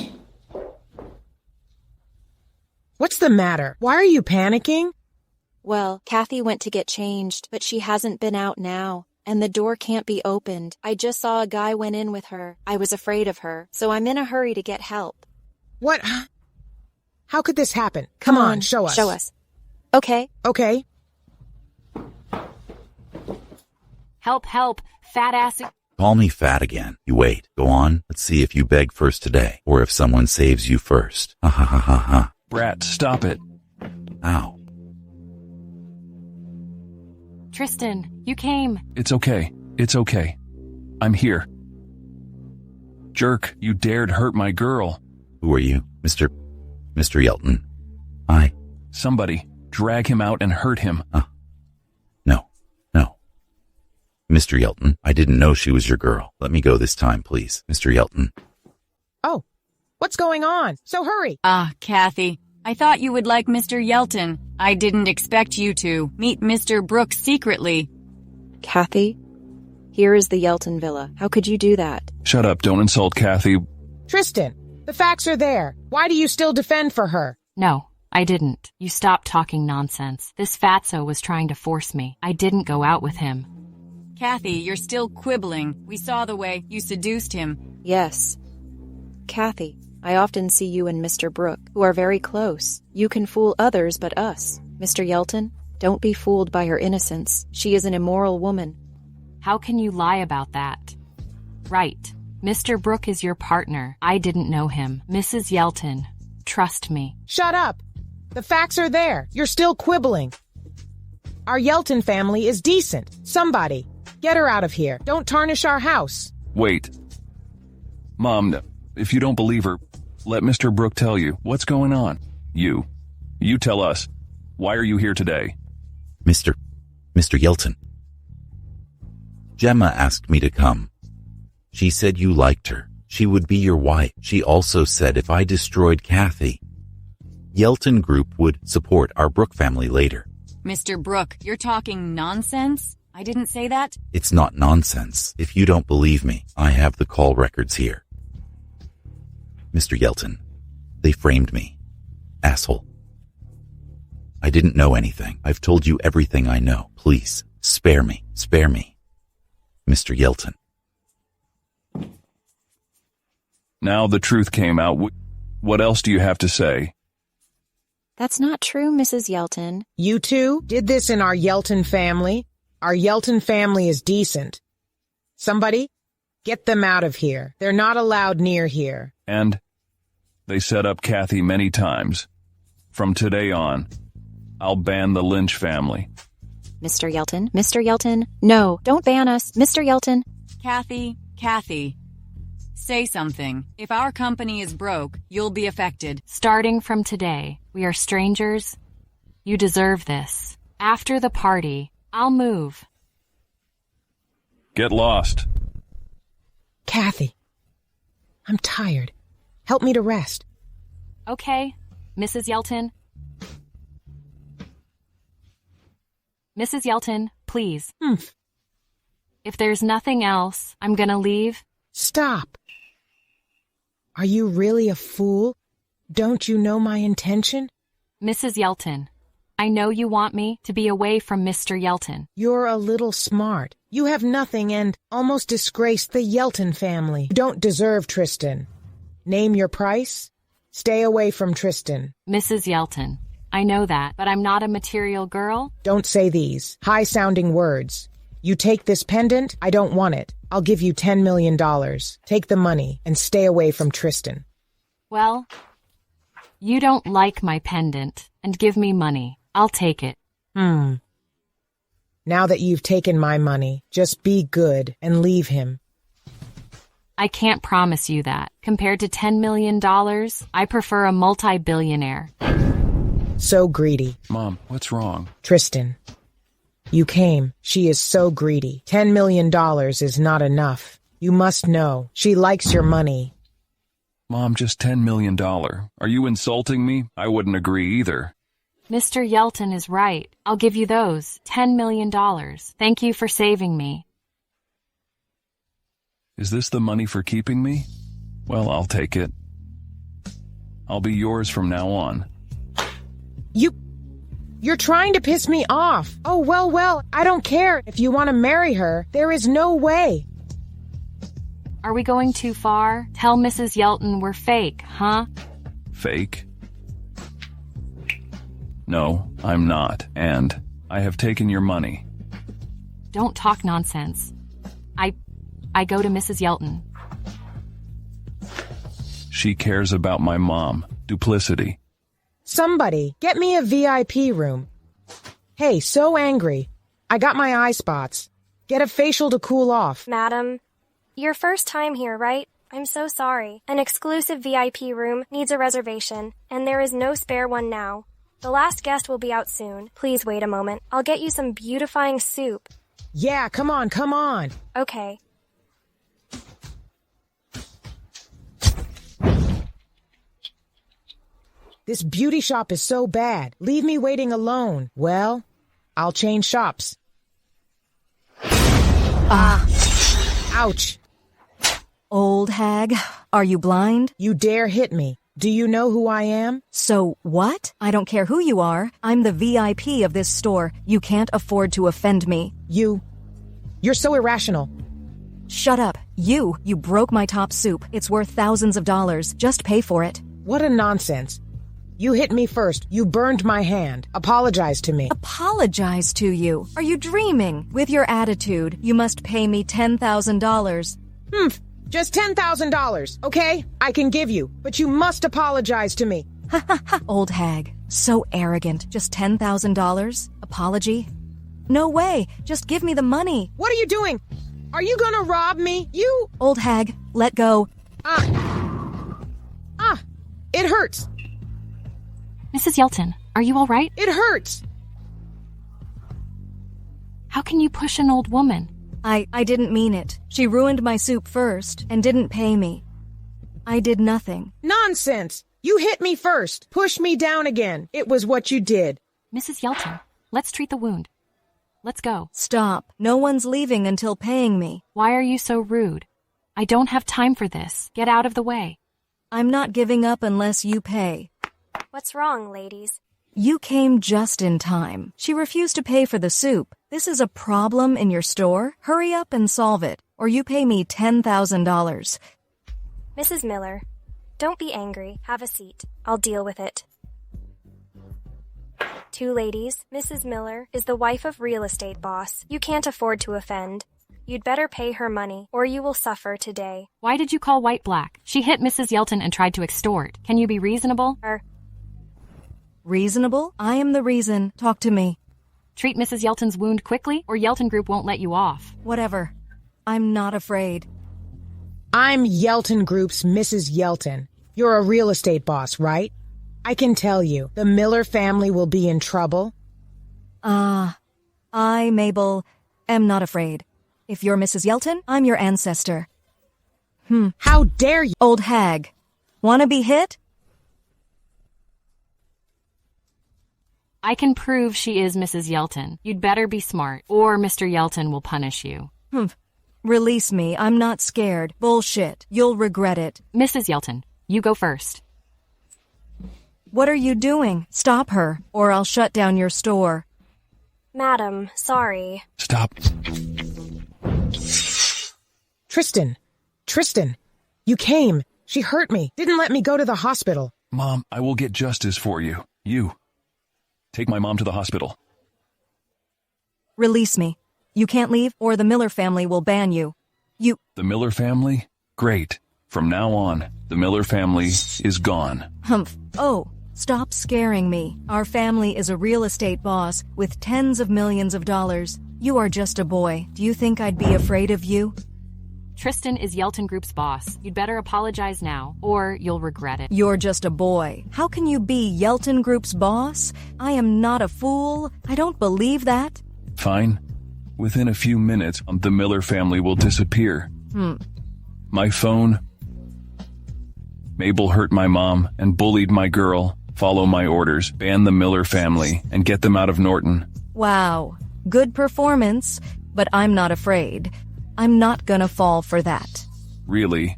What's the matter? Why are you panicking? Well, Kathy went to get changed, but she hasn't been out now, and the door can't be opened. I just saw a guy went in with her. I was afraid of her, so I'm in a hurry to get help. What? How could this happen? Come on, show us. Show us. Okay. Okay. Help, help, fat ass. Call me fat again. You wait. Go on. Let's see if you beg first today, or if someone saves you first. Ha ha ha ha ha. Brat, stop it. Ow. Tristan, you came. It's okay. It's okay. I'm here. Jerk, you dared hurt my girl. Who are you? Mr. Yelton. I. Somebody, drag him out and hurt him. No. Mr. Yelton, I didn't know she was your girl. Let me go this time, please. Mr. Yelton. Oh, what's going on? So hurry. Kathy, I thought you would like Mr. Yelton. I didn't expect you to meet Mr. Brooks secretly. Kathy, here is the Yelton villa. How could you do that? Shut up, don't insult Kathy. Tristan, the facts are there. Why do you still defend for her? No, I didn't. You stopped talking nonsense. This fatso was trying to force me. I didn't go out with him. Kathy, you're still quibbling. We saw the way you seduced him. Yes. Kathy, I often see you and Mr. Brooke, who are very close. You can fool others but us. Mr. Yelton, don't be fooled by her innocence. She is an immoral woman. How can you lie about that? Right. Mr. Brooke is your partner. I didn't know him. Mrs. Yelton, trust me. Shut up. The facts are there. You're still quibbling. Our Yelton family is decent. Somebody, get her out of here. Don't tarnish our house. Wait. Mom, if you don't believe her, let Mr. Brooke tell you. What's going on? You tell us. Why are you here today? Mr. Yelton. Gemma asked me to come. She said you liked her. She would be your wife. She also said if I destroyed Kathy, Yelton Group would support our Brooke family later. Mr. Brooke, you're talking nonsense? I didn't say that? It's not nonsense. If you don't believe me, I have the call records here. Mr. Yelton, they framed me. Asshole. I didn't know anything. I've told you everything I know. Please, spare me. Spare me. Mr. Yelton. Now the truth came out. What else do you have to say? That's not true, Mrs. Yelton. You two did this in our Yelton family. Our Yelton family is decent. Somebody, get them out of here. They're not allowed near here. And they set up Kathy many times. From today on, I'll ban the Lynch family. Mr. Yelton, no, don't ban us. Mr. Yelton. Kathy, say something. If our company is broke, you'll be affected. Starting from today, we are strangers. You deserve this. After the party, I'll move. Get lost. Kathy, I'm tired. Help me to rest. Okay, Mrs. Yelton. Mrs. Yelton, please. If there's nothing else, I'm gonna leave. Stop. Are you really a fool? Don't you know my intention? Mrs. Yelton, I know you want me to be away from Mr. Yelton. You're a little smart. You have nothing and almost disgraced the Yelton family. You don't deserve Tristan. Name your price. Stay away from Tristan. Mrs. Yelton, I know that, but I'm not a material girl. Don't say these high-sounding words. You take this pendant, I don't want it. I'll give you $10 million. Take the money and stay away from Tristan. Well, you don't like my pendant and give me money. I'll take it. Now that you've taken my money, just be good and leave him. I can't promise you that. Compared to $10 million, I prefer a multi-billionaire. So greedy. Mom, what's wrong? Tristan, you came. She is so greedy. $10 million is not enough. You must know. She likes your money. Mom, just $10 million. Are you insulting me? I wouldn't agree either. Mr. Yelton is right. I'll give you those $10 million. Thank you for saving me. Is this the money for keeping me? Well, I'll take it. I'll be yours from now on. You're trying to piss me off. Oh, well, I don't care. If you want to marry her, there is no way. Are we going too far? Tell Mrs. Yelton we're fake, huh? Fake? No, I'm not, and I have taken your money. Don't talk nonsense. I go to Mrs. Yelton. She cares about my mom. Duplicity. Somebody, get me a VIP room. Hey, so angry. I got my eye spots. Get a facial to cool off. Madam, your first time here, right? I'm so sorry. An exclusive VIP room needs a reservation, and there is no spare one now. The last guest will be out soon. Please wait a moment. I'll get you some beautifying soup. Yeah, come on. Okay. This beauty shop is so bad. Leave me waiting alone. Well, I'll change shops. Ouch. Old hag, are you blind? You dare hit me. Do you know who I am? So what? I don't care who you are. I'm the VIP of this store. You can't afford to offend me. You're so irrational. Shut up. You broke my top soup. It's worth thousands of dollars. Just pay for it. What a nonsense. You hit me first. You burned my hand. Apologize to me. Apologize to you? Are you dreaming? With your attitude, you must pay me $10,000. Just $10,000, okay? I can give you, but you must apologize to me. Old hag. So arrogant. Just $10,000? Apology? No way. Just give me the money. What are you doing? Are you gonna rob me? Old hag, let go. It hurts. Mrs. Yelton, are you all right? It hurts. How can you push an old woman? I didn't mean it. She ruined my soup first and didn't pay me. I did nothing. Nonsense. You hit me first. Push me down again. It was what you did. Mrs. Yelton, let's treat the wound. Let's go. Stop. No one's leaving until paying me. Why are you so rude? I don't have time for this. Get out of the way. I'm not giving up unless you pay. What's wrong, ladies? You came just in time. She refused to pay for the soup. This is a problem in your store. Hurry up and solve it, or you pay me $10,000. Mrs. Miller, don't be angry. Have a seat. I'll deal with it. Two ladies, Mrs. Miller is the wife of real estate boss. You can't afford to offend. You'd better pay her money, or you will suffer today. Why did you call White black? She hit Mrs. Yelton and tried to extort. Can you be reasonable? Reasonable? I am the reason. Talk to me. Treat Mrs. Yelton's wound quickly, or Yelton Group won't let you off. Whatever. I'm not afraid. I'm Yelton Group's Mrs. Yelton. You're a real estate boss, right? I can tell you, the Miller family will be in trouble. I, Mabel, am not afraid. If you're Mrs. Yelton, I'm your ancestor. How dare you? Old hag. Wanna be hit? I can prove she is Mrs. Yelton. You'd better be smart, or Mr. Yelton will punish you. Release me. I'm not scared. Bullshit. You'll regret it. Mrs. Yelton, you go first. What are you doing? Stop her, or I'll shut down your store. Madam, sorry. Stop. Tristan, you came. She hurt me. Didn't let me go to the hospital. Mom, I will get justice for you. Take my mom to the hospital. Release me. You can't leave, or the Miller family will ban you. The Miller family? Great. From now on, the Miller family is gone. Oh, stop scaring me. Our family is a real estate boss with tens of millions of dollars. You are just a boy. Do you think I'd be afraid of you? Tristan is Yelton Group's boss. You'd better apologize now, or you'll regret it. You're just a boy. How can you be Yelton Group's boss? I am not a fool. I don't believe that. Fine. Within a few minutes, the Miller family will disappear. My phone. Mabel hurt my mom and bullied my girl. Follow my orders. Ban the Miller family and get them out of Norton. Wow. Good performance, but I'm not afraid. I'm not gonna fall for that. Really?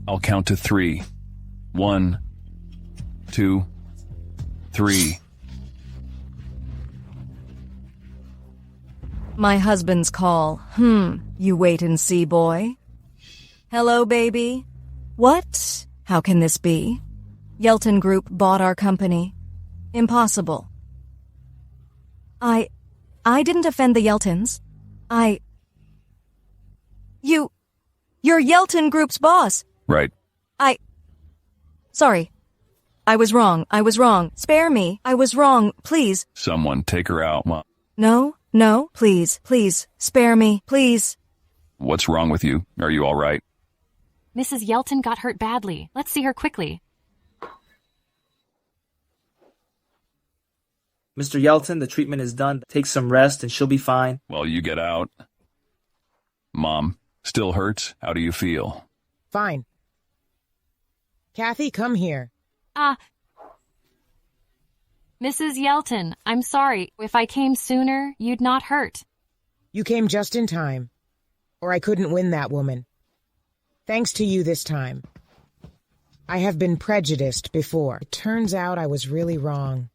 I'll count to 3. 1, 2, 3. My husband's call. You wait and see, boy. Hello, baby. What? How can this be? Yelton Group bought our company. Impossible. I didn't offend the Yeltons. You're Yelton Group's boss. Right. Sorry. I was wrong. Spare me. I was wrong. Please. Someone take her out, Mom. No. Please. Spare me. Please. What's wrong with you? Are you all right? Mrs. Yelton got hurt badly. Let's see her quickly. Mr. Yelton, the treatment is done. Take some rest and she'll be fine. Well, you get out. Mom, still hurts? How do you feel? Fine. Kathy, come here. Mrs. Yelton, I'm sorry. If I came sooner, you'd not hurt. You came just in time, or I couldn't win that woman. Thanks to you this time. I have been prejudiced before. It turns out I was really wrong.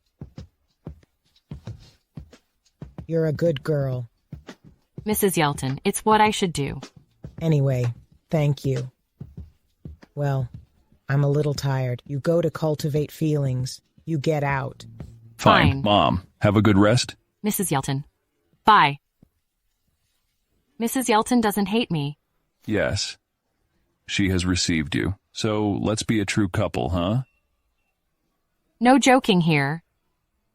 You're a good girl. Mrs. Yelton, it's what I should do. Anyway, thank you. Well, I'm a little tired. You go to cultivate feelings. You get out. Fine. Mom, have a good rest. Mrs. Yelton. Bye. Mrs. Yelton doesn't hate me. Yes. She has received you. So let's be a true couple, huh? No joking here.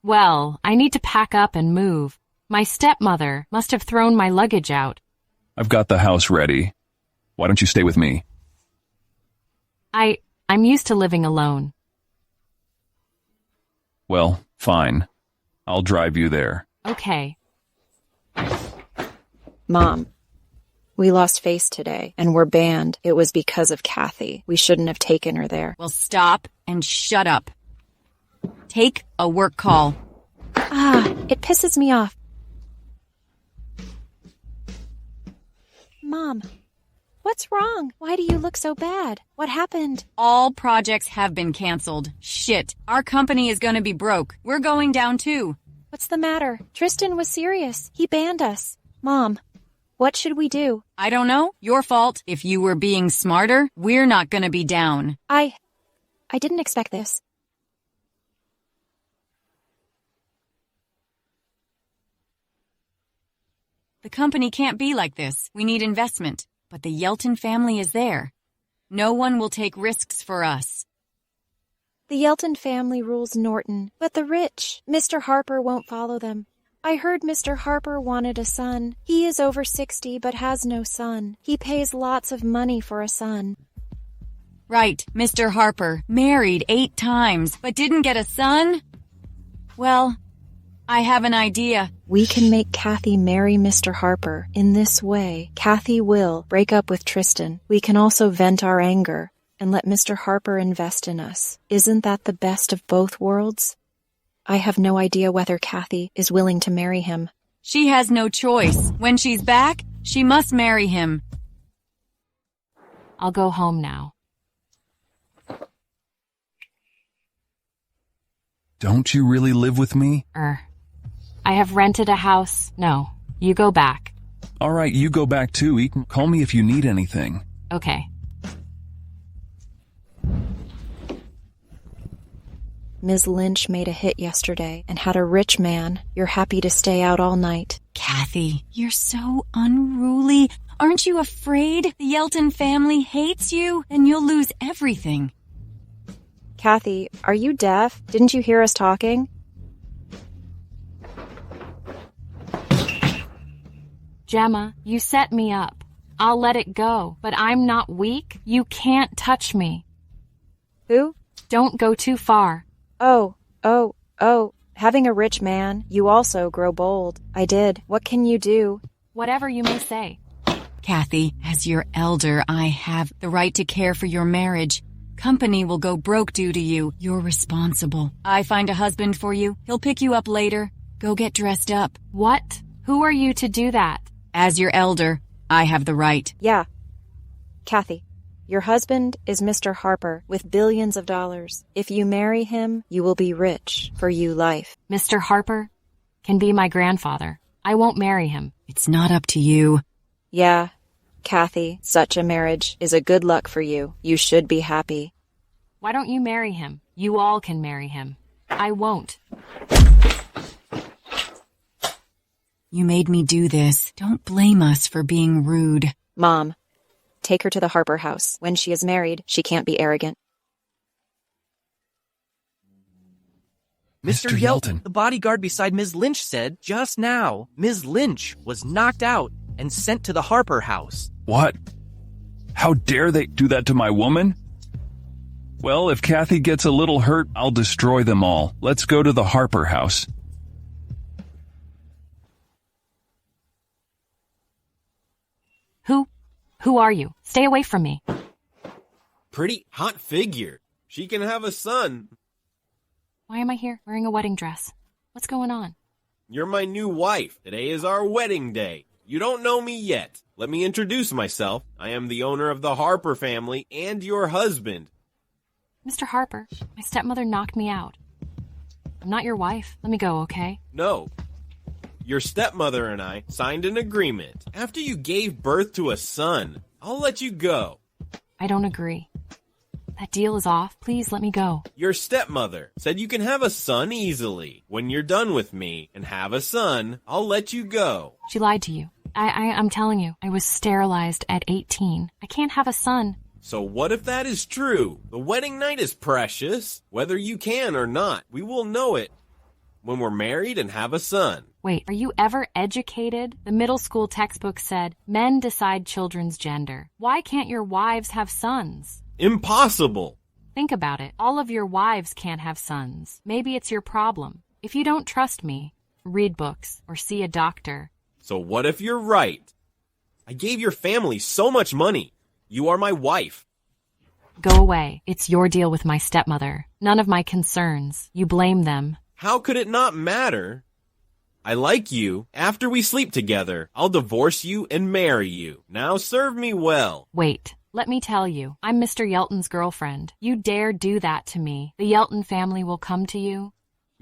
Well, I need to pack up and move. My stepmother must have thrown my luggage out. I've got the house ready. Why don't you stay with me? I'm used to living alone. Well, fine. I'll drive you there. Okay. Mom, we lost face today, and we're banned. It was because of Kathy. We shouldn't have taken her there. Well, stop and shut up. Take a work call. It pisses me off. Mom, what's wrong? Why do you look so bad? What happened? All projects have been canceled. Shit. Our company is gonna be broke. We're going down too. What's the matter? Tristan was serious. He banned us. Mom, what should we do? I don't know. Your fault. If you were being smarter, we're not gonna be down. I didn't expect this. The company can't be like this. We need investment. But the Yelton family is there. No one will take risks for us. The Yelton family rules Norton, but the rich. Mr. Harper won't follow them. I heard Mr. Harper wanted a son. He is over 60 but has no son. He pays lots of money for a son. Right, Mr. Harper, married 8 times, but didn't get a son? Well, I have an idea. We can make Kathy marry Mr. Harper. In this way, Kathy will break up with Tristan. We can also vent our anger and let Mr. Harper invest in us. Isn't that the best of both worlds? I have no idea whether Kathy is willing to marry him. She has no choice. When she's back, she must marry him. I'll go home now. Don't you really live with me? I have rented a house. No, you go back. All right, you go back too. Eaton. Call me if you need anything. Okay. Ms. Lynch made a hit yesterday and had a rich man. You're happy to stay out all night. Kathy, you're so unruly. Aren't you afraid the Yelton family hates you and you'll lose everything? Kathy, are you deaf? Didn't you hear us talking? Gemma, you set me up. I'll let it go, but I'm not weak. You can't touch me. Who? Don't go too far. Oh. Having a rich man, you also grow bold. I did. What can you do? Whatever you may say. Kathy, as your elder, I have the right to care for your marriage. Company will go broke due to you. You're responsible. I find a husband for you. He'll pick you up later. Go get dressed up. What? Who are you to do that? As your elder, I have the right. Yeah. Kathy, your husband is Mr. Harper with billions of dollars. If you marry him, you will be rich for you life. Mr. Harper can be my grandfather. I won't marry him. It's not up to you. Yeah, Kathy, such a marriage is a good luck for you. You should be happy. Why don't you marry him? You all can marry him. I won't. You made me do this. Don't blame us for being rude. Mom, take her to the Harper house. When she is married, she can't be arrogant. Mr. Yelton, the bodyguard beside Ms. Lynch said just now, Ms. Lynch was knocked out and sent to the Harper house. What? How dare they do that to my woman? Well, if Kathy gets a little hurt, I'll destroy them all. Let's go to the Harper house. Who are you? Stay away from me. Pretty hot figure. She can have a son. Why am I here wearing a wedding dress? What's going on? You're my new wife. Today is our wedding day. You don't know me yet. Let me introduce myself. I am the owner of the Harper family and your husband. Mr. Harper, my stepmother knocked me out. I'm not your wife. Let me go, okay? No. Your stepmother and I signed an agreement. After you gave birth to a son, I'll let you go. I don't agree. That deal is off. Please let me go. Your stepmother said you can have a son easily. When you're done with me and have a son, I'll let you go. She lied to you. I'm telling you, I was sterilized at 18. I can't have a son. So what if that is true? The wedding night is precious. Whether you can or not, we will know it when we're married and have a son. Wait, are you ever educated? The middle school textbook said, men decide children's gender. Why can't your wives have sons? Impossible. Think about it. All of your wives can't have sons. Maybe it's your problem. If you don't trust me, read books or see a doctor. So what if you're right? I gave your family so much money. You are my wife. Go away. It's your deal with my stepmother. None of my concerns. You blame them. How could it not matter? I like you. After we sleep together, I'll divorce you and marry you. Now serve me well. Wait. Let me tell you, I'm Mr. Yelton's girlfriend. You dare do that to me, the Yelton family will come to you.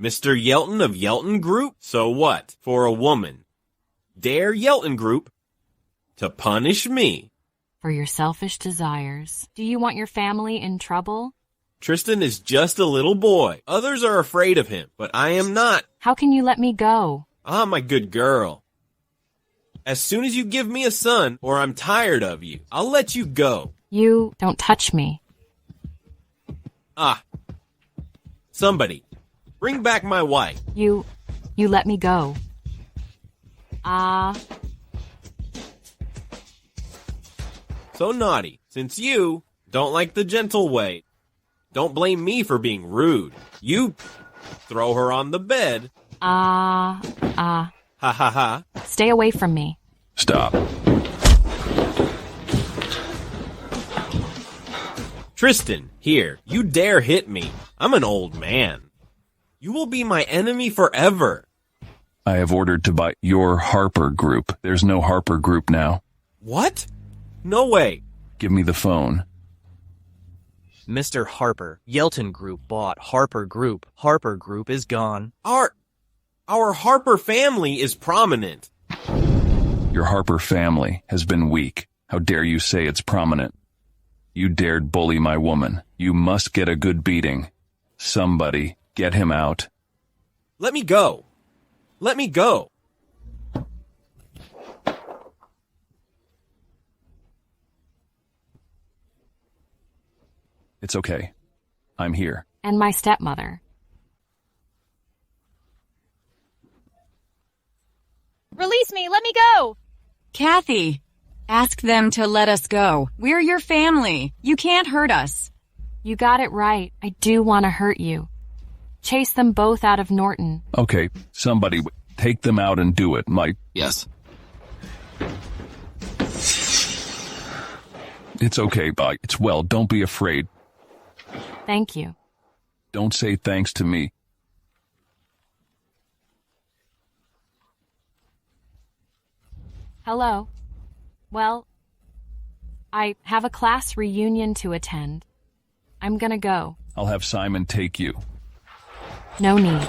Mr. Yelton of Yelton Group? So what? For a woman. Dare Yelton Group to punish me. For your selfish desires. Do you want your family in trouble? Tristan is just a little boy. Others are afraid of him, but I am not. How can you let me go? Ah, my good girl. As soon as you give me a son, or I'm tired of you, I'll let you go. You don't touch me. Ah. Somebody, bring back my wife. You let me go. So naughty, since you don't like the gentle way. Don't blame me for being rude. You throw her on the bed. Ha ha ha. Stay away from me. Stop. Tristan, here, you dare hit me. I'm an old man. You will be my enemy forever. I have ordered to buy your Harper Group. There's no Harper Group now. What? No way. Give me the phone. Mr. Harper, Yelton Group bought Harper Group. Harper Group is gone. Our Harper family is prominent. Your Harper family has been weak. How dare you say it's prominent? You dared bully my woman. You must get a good beating. Somebody, get him out. Let me go. Let me go. It's okay. I'm here. And my stepmother. Release me! Let me go! Kathy, ask them to let us go. We're your family. You can't hurt us. You got it right. I do want to hurt you. Chase them both out of Norton. Okay, somebody take them out and do it, Mike. Yes. It's okay, Mike. It's well. Don't be afraid. Thank you. Don't say thanks to me. Hello. Well, I have a class reunion to attend. I'm gonna go. I'll have Simon take you. No need.